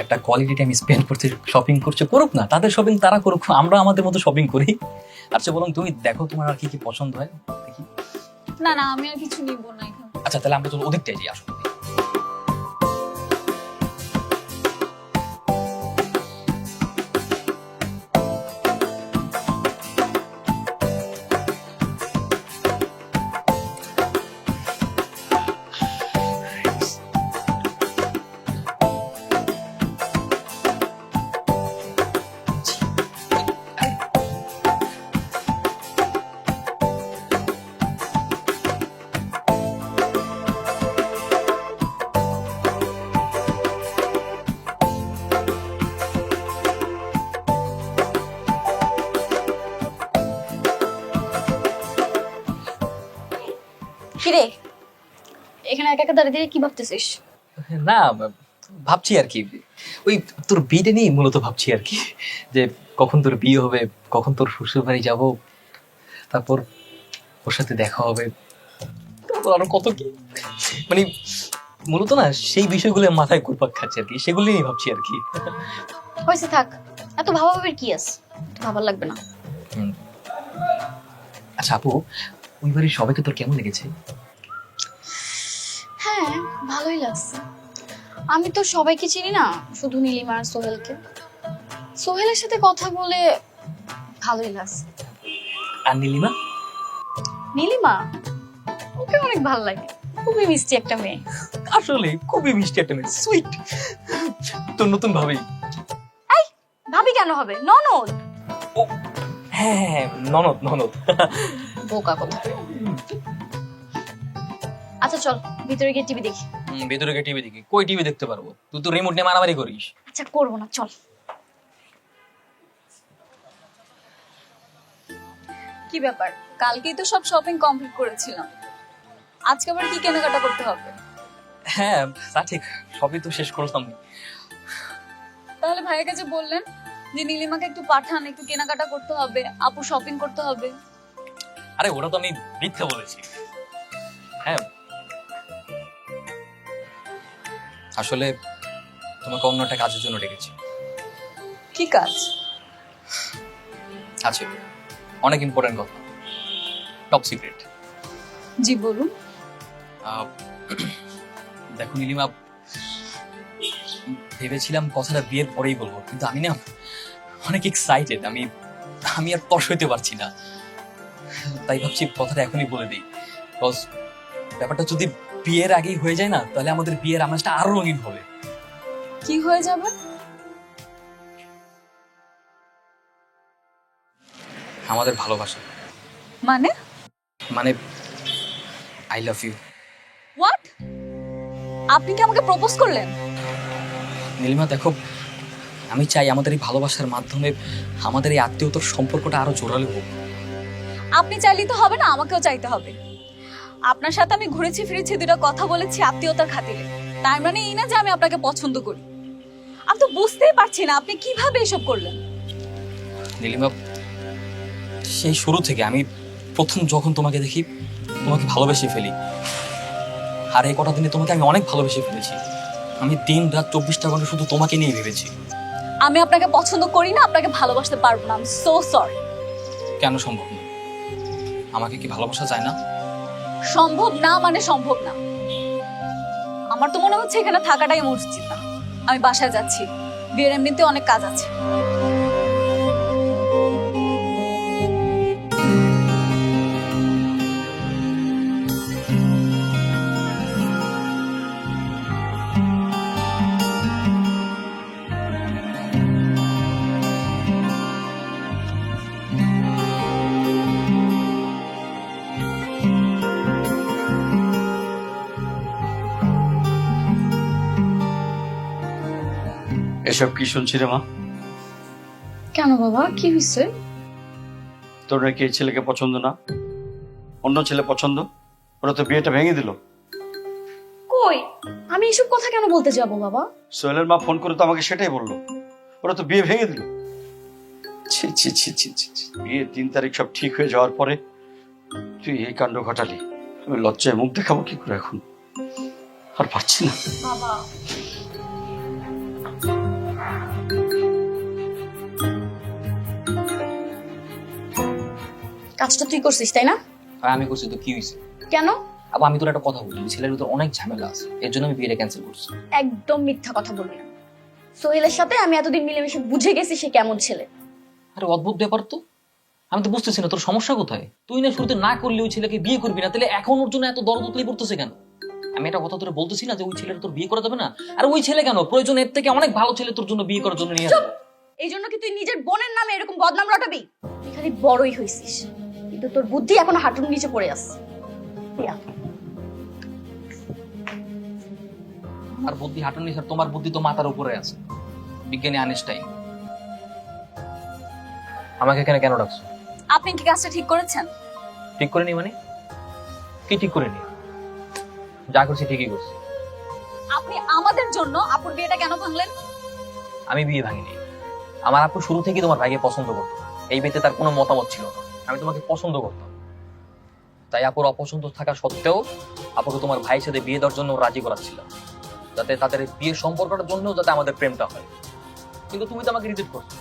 Speaker 2: একটা কোয়ালিটি টাইম স্পেন্ড করছে, শপিং করছে, করুক না। তাদের শপিং তারা করুক, আমরা আমাদের মতো শপিং করি। আচ্ছা বলুন, তুমি দেখো তোমার আর কি কি পছন্দ হয় দেখি।
Speaker 7: না না, আমি আর কিছু নিব না এখানে।
Speaker 2: আচ্ছা তাহলে আমরা চলো ওদিকটাই যাই, আসো।
Speaker 1: কিরে, এখানে একা একা দাঁড়িয়ে দাঁড়িয়ে কি ভাবতেছিস?
Speaker 2: না, ভাবছি আর কি, ওই তোর বিয়েটা নিয়ে মূলত ভাবছি আর কি, যে কখন তোর বিয়ে হবে, কখন তোর শ্বশুর বাড়ি যাবো, তারপর ওর সাথে দেখা হবে, তারপর আরো কত কি, মানে মূলত না সেই বিষয়গুলো মাথায় ঘুরপাক খাচ্ছে আর কি, সেগুলো নিয়ে ভাবছি আর কি।
Speaker 1: হয়েছে, থাক, এত ভাবাভাবির কি আছে, ভাবার লাগবে না।
Speaker 2: আচ্ছা আপু, ওই বাড়ির সবাইকে তোর কেমন লেগেছে?
Speaker 1: হ্যাঁ, ভালোই লাগছে। আমি তো সবাইকে চিনি না, শুধু নীলিমা আর সোহেলকে। সোহেলের সাথে কথা বলে ভালোই লাগছে।
Speaker 2: আর নীলিমা?
Speaker 1: নীলিমা, ওকে অনেক ভালো লাগে, খুবই মিষ্টি একটা মেয়ে।
Speaker 2: আসলে খুবই মিষ্টি একটা মেয়ে, সুইট। তোর নতুন ভাবি?
Speaker 1: ভাবি কেন হবে, ননদ।
Speaker 2: ও হ্যাঁ, ননদ ননদ।
Speaker 1: বোকা কথা। আচ্ছা চল, ভিতরে গিয়ে টিভি দেখি।
Speaker 2: ভেতরে গিয়ে টিভি দেখি? কই টিভি দেখতে পারবো? তুই তো রিমোট নিয়ে মারামারি করিস।
Speaker 1: আচ্ছা করবো না, চল।
Speaker 7: কি ব্যাপার, কালকেই তো সব শপিং কমপ্লিট করেছিলাম, আজকে আবার কি কেনাকাটা করতে হবে?
Speaker 2: হ্যাঁ তা ঠিক, সবই তো শেষ করলাম।
Speaker 7: তাহলে ভাইয়ের কাছে বললেন যে নীলিমাকে একটু পাঠান, একটু কেনাকাটা করতে হবে, আপু শপিং করতে হবে।
Speaker 2: আরে ওটা তো আমি মিথ্যা বলেছি। হ্যাঁ আসলে তোমাকে অন্য একটা কাজের জন্য ডেকেছি।
Speaker 7: কি কাজ?
Speaker 2: আছে, অনেক ইম্পর্টেন্ট কথা, টপ সিক্রেট।
Speaker 7: জি বলুন।
Speaker 2: দেখো নীলিমা, ভেবেছিলাম কথাটা বিয়ের পরেই বলবো, কিন্তু আমি না অনেক এক্সাইটেড, আমি আর তর সইতে পারছি না, তাই ভাবছি কথাটা এখনই বলে দিই। বিকজ ব্যাপারটা যদি বিয়ের আগেই হয়ে যায় না, তাহলে আমাদের বিয়ের আমেজটা আরো রঙিন হবে।
Speaker 7: কি হয়ে যাবে?
Speaker 2: আমাদের ভালোবাসা,
Speaker 7: মানে
Speaker 2: মানে আই লাভ ইউ।
Speaker 7: হোয়াট? আপনি কি আমাকে প্রপোজ করলেন?
Speaker 2: নীলিমা দেখো, আমি চাই আমাদের এই ভালোবাসার মাধ্যমে আমাদের এই আত্মীয়তার সম্পর্কটা আরো জোরালো হোক।
Speaker 7: আপনি চাইলেই তো হবে না, আমাকেও চাইতে হবে। আপনার সাথে আমি ঘুরেছি ফিরেছি, দুটো কথা বলেছি আত্মীয়তার খাতিরে, তার মানে এই না যে আমি আপনাকে পছন্দ করি। আমি তো বুঝতেই পারছি না আপনি কিভাবে এসব করলেন।
Speaker 2: নীলিমা, সেই শুরু থেকে আমি প্রথম যখন তোমাকে দেখি তোমাকে ভালোবেসে ফেলি, আর এই কটা দিনে তোমাকে আমি অনেক ভালোবেসে ফেলেছি। আমি দিন রাত 24টা ঘন্টা শুধু তোমাকে নিয়ে ভেবেছি।
Speaker 7: আমি আপনাকে পছন্দ করি না, আপনাকে ভালোবাসতে পারবো না। আমি সো সরি।
Speaker 2: কেন সম্ভব না? আমাকে কি ভালোবাসা যায় না?
Speaker 7: সম্ভব না মানে সম্ভব না। আমার তো মনে হচ্ছে এখানে থাকাটাই উচিত না। আমি বাসায় যাচ্ছি, বিয়ের এমনিতে অনেক কাজ আছে।
Speaker 5: এসব কি শুনছি রে মা?
Speaker 1: কেন বাবা, কি হয়েছে?
Speaker 5: তোর নাকি এই ছেলেকে পছন্দ না, অন্য ছেলে পছন্দ? ওরা তো বিয়েটা ভেঙে দিল।
Speaker 1: কই, আমি এসব কথা কেন বলতে যাব বাবা?
Speaker 5: সোহেলের মা ফোন করে তো আমাকে সেটাই বললো, ওরা তো বিয়ে ভেঙে দিল। ছি ছি ছি ছি ছি ছি। বিয়ের 3 তারিখ সব ঠিক হয়ে যাওয়ার পরে তুই এই কাণ্ড ঘটালি। আমি লজ্জায় মুখ দেখাবো কি করে এখন? আর পারছি না।
Speaker 1: বাবা, কাজটা তুই করছিস তাই না?
Speaker 2: আর আমি করছি তো কি হয়েছে?
Speaker 1: কেন?
Speaker 2: আবার আমি তোর একটা কথা বলি, ওই ছেলের ভিতর অনেক ঝামেলা আছে, এর জন্য আমি বিয়েটা ক্যান্সেল করছি।
Speaker 1: একদম মিথ্যা কথা বলবি না। সোহেলের সাথে আমি এতদিন মিলেমিশে বুঝে গেছি সে কেমন ছেলে।
Speaker 2: আরে অদ্ভুত ব্যাপার তো, আমি তো বুঝতেছি না তোর সমস্যা কোথায়। তুই না শুরুতে না করলে ওই ছেলেকে বিয়ে করবি না, তাহলে এখন ওর জন্য এত দরদ উতলে পড়তেছে কেন? আমি একটা কথা তোরে বলতেছি না যে ওই ছেলের তোর বিয়ে করা যাবে না? আর ওই ছেলে কেন, প্রয়োজন এর থেকে অনেক ভালো ছেলে তোর জন্য বিয়ে করার জন্য নিয়ে আসবে।
Speaker 1: এই জন্য কি তুই নিজের বোনের নামে এরকম বদনাম রটাবি? তুই খালি বড়ই হইছিস, কিন্তু তোর বুদ্ধি এখনো হাঁটুর নিচে পড়ে আছে।
Speaker 2: আর বুদ্ধি হাঁটুর নিচে, আর তোমার বুদ্ধি তো মাথার উপরে আছে। বিজ্ঞানী আইনস্টাইন। আমাকে এখানে কেন ডাকছো?
Speaker 7: আপনি কি কাজটা ঠিক করেছেন?
Speaker 2: ঠিক করে নি মানে? কি ঠিক করে নি? যা করছি ঠিকই করছি।
Speaker 7: আপনি আমাদের জন্য আপুর বিয়েটা কেন ভাঙলেন?
Speaker 2: আমি বিয়ে ভাঙিনি। আমার আপু শুরু থেকেই তোমার ভাইকে পছন্দ করতো, এই বিয়েতে তার কোনো মতামত ছিল না। আমি তোমাকে পছন্দ করতাম, তাই আপুর অপছন্দ থাকা সত্ত্বেও আপুকে তোমার ভাইয়ের সাথে বিয়ে দেওয়ার জন্য রাজি করাচ্ছিলাম, যাতে তাদের এই বিয়ের সম্পর্কটার জন্য যাতে আমাদের প্রেমটা হয়। কিন্তু তুমি তো আমাকে রিজেক্ট করছো।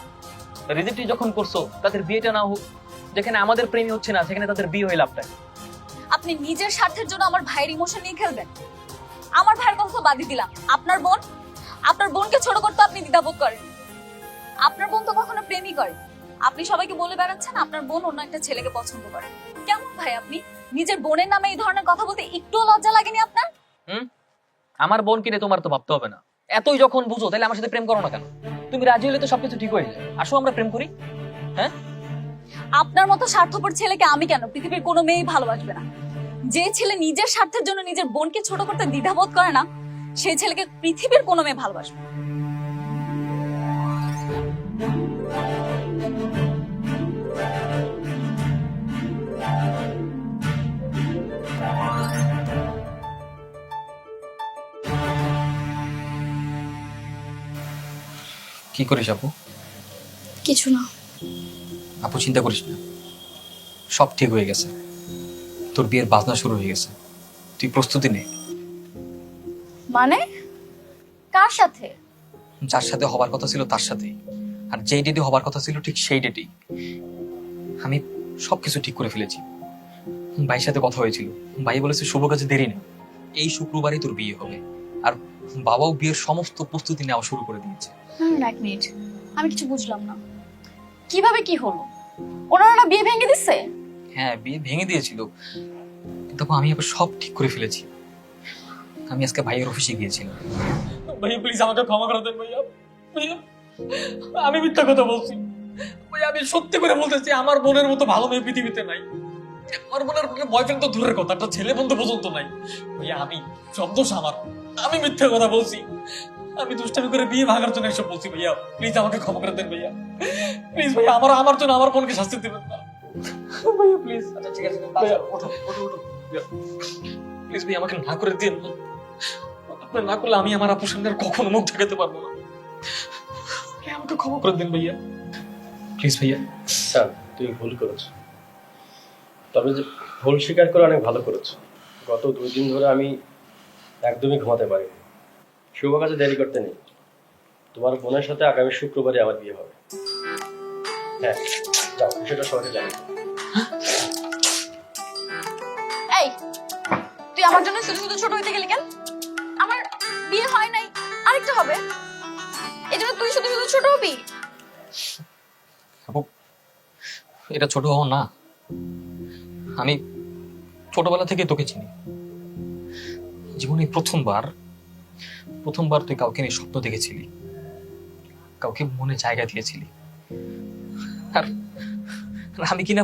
Speaker 2: রিজেক্টই যখন করছো, তাদের বিয়েটা না হোক। যেখানে আমাদের প্রেমই হচ্ছে না, সেখানে তাদের বিয়ে হয়ে লাভটা কি?
Speaker 7: আপনি নিজের স্বার্থের জন্য আমার ভাইয়ের ইমোশন নিয়ে খেলবেন? আমার ভাইয়ের কথা তো বাদই দিলাম, আপনার বোনকে ছোট করতে আপনি দ্বিধাবোধ করেন। আপনার বোন তো কখনো প্রেমই করে। আপনি সবাইকে বলে বেড়াচ্ছেন আপনার বোন অন্য একটা ছেলেকে পছন্দ করে। কেমন ভাই আপনি? নিজের বোনের নামে এই ধরনের কথা বলতে একটুও লজ্জা লাগেনি আপনার?
Speaker 2: আমার বোন কিনে তোমার তো ভাবতে হবে না। এতই যখন বুঝো, তাহলে আমার সাথে প্রেম করো না কেন? তুমি রাজি হলে তো সবকিছু ঠিক হয়ে যায়। আসো আমরা প্রেম করি। হ্যাঁ,
Speaker 7: আপনার মতো স্বার্থপর ছেলেকে আমি কেন, পৃথিবীর কোনো মেয়েই ভালোবাসবে না। যে ছেলে নিজের স্বার্থের জন্য নিজের বোনকে ছোট করতে দ্বিধাবোধ করে না, সেই ছেলেকে পৃথিবীর কোনো মেয়ে ভালোবাসবে না।
Speaker 2: কি করিস আপু?
Speaker 1: কিছু না।
Speaker 2: আপু চিন্তা করিস না, সব ঠিক হয়ে গেছে। তোর বিয়ের বাজনা শুরু হয়ে গেছে, তুই প্রস্তুতি নে।
Speaker 1: মানে কার সাথে?
Speaker 2: যার সাথে হবার কথা ছিল তার সাথেই, আর যেই ডেটে হবার কথা ছিল ঠিক সেই ডেটেই। আমি সবকিছু ঠিক করে ফেলেছি। ভাইয়ের সাথে কথা হয়েছিল, ভাই বলেছে শুভ কাজে দেরি নেই, এই শুক্রবারই তোর বিয়ে হবে। আর বাবাও বিয়ের সমস্ত প্রস্তুতি নেওয়া শুরু করে দিয়েছে।
Speaker 1: না, এক মিনিট, আমি কিছু বুঝলাম না। কিভাবে কি হলো? ওনারা না বিয়ে ভেঙে দিচ্ছে?
Speaker 2: হ্যাঁ, বিয়ে ভেঙে দিয়েছিল, কিন্তু আপু আমি আবার সব ঠিক করে ফেলেছি। আমি আজকে ভাইয়ের অফিসে গিয়েছিলাম।
Speaker 8: ভাইয়া প্লিজ আমাকে ক্ষমা করে দেন ভাইয়া। ভাইয়া আমি মিথ্যা কথা বলছি ভাইয়া, আমি সত্যি করে বলতেছি আমার বোনের মতো ভালো মেয়ে পৃথিবীতে নাই। আমার বোনের বয়ফ্রেন্ড তো দূরের কথা, একটা ছেলে বন্ধু পর্যন্ত নাই। ভাইয়া আমি সব দোষ আমার, আমি মিথ্যা কথা বলছি, আমি দুষ্টামি করে বিয়ে ভাঙার জন্য এসব বলছি। ভাইয়া প্লিজ আমাকে ক্ষমা করে দেন ভাইয়া, প্লিজ ভাইয়া, আমার জন্য আমার বোনকে শাস্তি দেবেন না ভাইয়া প্লিজ।
Speaker 2: আচ্ছা ঠিক আছে,
Speaker 8: ভাইয়া ওঠো ওঠো ওঠো প্লিজ ভাইয়া, আমাকে না করে দিন না। আপনি না করলে আমি আমার আপুর সামনে আর কখনো মুখ দেখাতে পারবো না। ভাইয়া, আমাকে ক্ষমা করে দিন ভাইয়া, প্লিজ ভাইয়া।
Speaker 4: স্যার তুমি ভুল করেছো, তবে যে ভুল স্বীকার করে অনেক ভালো করেছো। গত 2 দিন ধরে আমি একদমই ঘুমাতে পারিনি। শুভ কাজে দেরি করতে নেই, তোমার বোনের সাথে আগামী শুক্রবারে আমার বিয়ে হবে। হ্যাঁ যাও, বিষয়টা সবাইকে জানাই।
Speaker 1: এই তুই আমার জন্য শুধু শুধু ছোট হইতে গেলি কেন? আমার বিয়ে হয় নাই, আরেকটা হবে, এই জন্য তুই শুধু শুধু ছোট হবি?
Speaker 2: আপু এটা ছোট হও না, আমি ছোটবেলা থেকে তোকে চিনি। জীবনে প্রথমবার তুই কাউকে নিয়ে স্বপ্ন দেখেছিলি, কাউকে মনে জায়গা দিয়েছিলি, আর আমি কিনা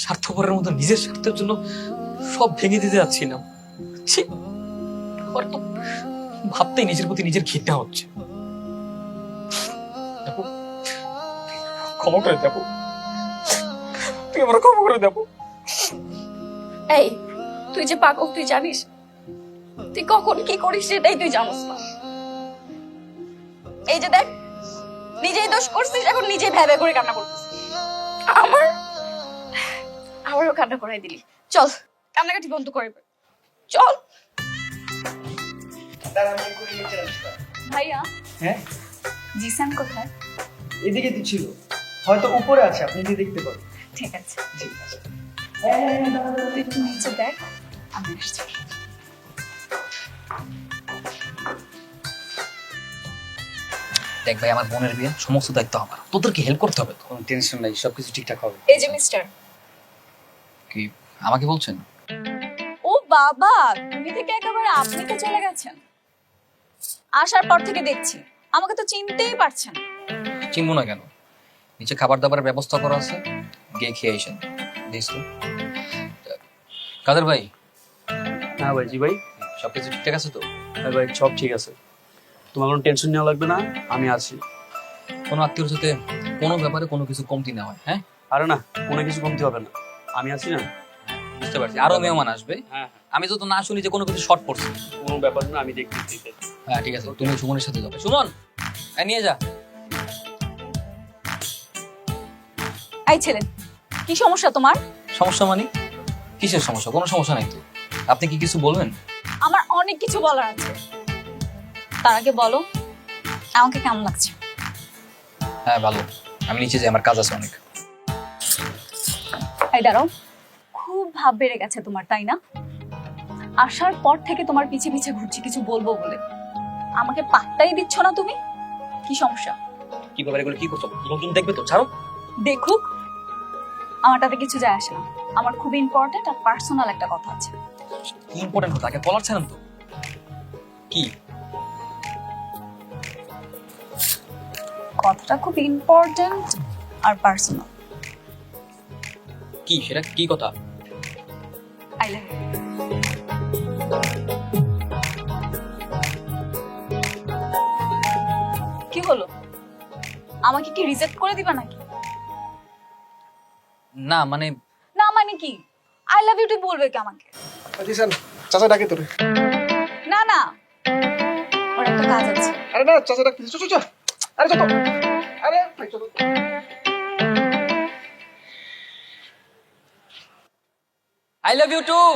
Speaker 2: স্বার্থপরের মতো নিজের স্বার্থের জন্য সব ভেঙে দিতে যাচ্ছিলাম। ছি, আমার তো ভাবতেই নিজের প্রতি নিজের ঘৃণা হচ্ছে। আপু, ক্ষমা করে দেবো, তুই আমার ক্ষমা করে দেবো।
Speaker 1: এই তুই যে পাগল, তুই জানিস তুই কখন কি করিস সেটাই তুই জানিস না। এই যে দেখ, নিজেই দোষ করছিস, এখন নিজেই ভেবে করে কান্না করছিস। আমারও কান্না করাই দিলি। চল কান্নাকাটি বন্ধ করে দে। চল ভাইয়া।
Speaker 9: হ্যাঁ
Speaker 1: জিসান কোথায়?
Speaker 9: এদিকে তো ছিল, হয়তো উপরে আছে, আপনি গিয়ে দেখতে পারেন।
Speaker 1: ঠিক আছে তুই একটু নিচে দেখ, আমি আসছি।
Speaker 2: দেখ ভাই, আমার বোনের বিয়ে সমস্ত দায়িত্ব আমার, তোদেরকে হেল্প করতে হবে তো।
Speaker 5: কোনো টেনশন নাই, সবকিছু ঠিকঠাক হবে।
Speaker 1: এই যে মিস্টার।
Speaker 2: কি আমাকে বলছেন?
Speaker 7: ও বাবা, তুমি থেকে একেবারে আপনি তো চলে গেছেন। আসার পর থেকে দেখছি আমাকে তো চিনতেই পারছেন।
Speaker 2: চিনবো না কেন? নিচে খাবার দাবারের ব্যবস্থা করা আছে, গিয়ে খেয়ে আসেন। দিস তো কাদের ভাই?
Speaker 10: হ্যাঁ ভাই, জি ভাই।
Speaker 2: সবকিছু ঠিকঠাক আছে তো?
Speaker 10: হ্যাঁ ভাই, সব ঠিক আছে, তোমার কোনো টেনশন নেওয়া লাগবে না, আমি আছি।
Speaker 2: কোনো আত্মীয়র সাথে কোনো ব্যাপারে কোনো কিছু কমতি না হয়। হ্যাঁ
Speaker 10: আরে না, কোনো কিছু কমতি হবে না, আমি আছি না।
Speaker 2: বুঝতে পারছি, আরো মেহমান আসবে।
Speaker 10: হ্যাঁ
Speaker 2: আমি তো না শুনি যে কোনো কিছু শর্ট পড়ছে।
Speaker 10: কোনো ব্যাপার না, আমি দেখতেছি।
Speaker 2: হ্যাঁ ঠিক আছে, তুমি সুমনের সাথে যাবে। সুমন নিয়ে যা।
Speaker 7: এই ছেলে, কি সমস্যা তোমার?
Speaker 2: সমস্যা মানে কিসের সমস্যা? কোনো সমস্যা নাই তো। আপনি কি কিছু বলবেন?
Speaker 7: আমার অনেক কিছু বলার আছে, তার আগে বলো আমাকে কেমন লাগছে?
Speaker 2: হ্যাঁ ভালো, আমি নিচে যাই, আমার কাজ আছে অনেক।
Speaker 7: এই দাঁড়াও, খুব ভাব বেড়ে গেছে তোমার, তাই না? আসার পর থেকে তোমার পিছে পিছে ঘুরছি কিছু বলবো বলে, আমাকে পাত্তাই দিচ্ছ না তুমি। কি সমস্যা?
Speaker 2: কি ব্যাপারে এগুলো কি করছো? নতুন দেখবে তো, ছাড়ো।
Speaker 7: দেখুক, আমার তাতে কিছু যায় আসে না। আমার খুব ইম্পর্টেন্ট আর পার্সোনাল একটা কথা আছে।
Speaker 2: কি ইম্পর্টেন্ট কথা? আগে বলার ছিলাম তো। কি
Speaker 7: কথাটা খুব ইম্পর্টেন্ট আর পার্সোনাল।
Speaker 2: কি সেটা কি কথা?
Speaker 7: I love you. কি হলো, আমাকে কি রিজেক্ট করে দিবা নাকি?
Speaker 2: না মানে
Speaker 7: না মানে কি? আই লাভ ইউ তুই বলবে কি আমাকে?
Speaker 6: জিসান, চাচা ডাকে তোরে।
Speaker 7: না না, ওর একটা কাজ আছে।
Speaker 6: আরে না, চাচা ডাকতে, চল চল। আরে চল, আরে চল।
Speaker 2: I love you too.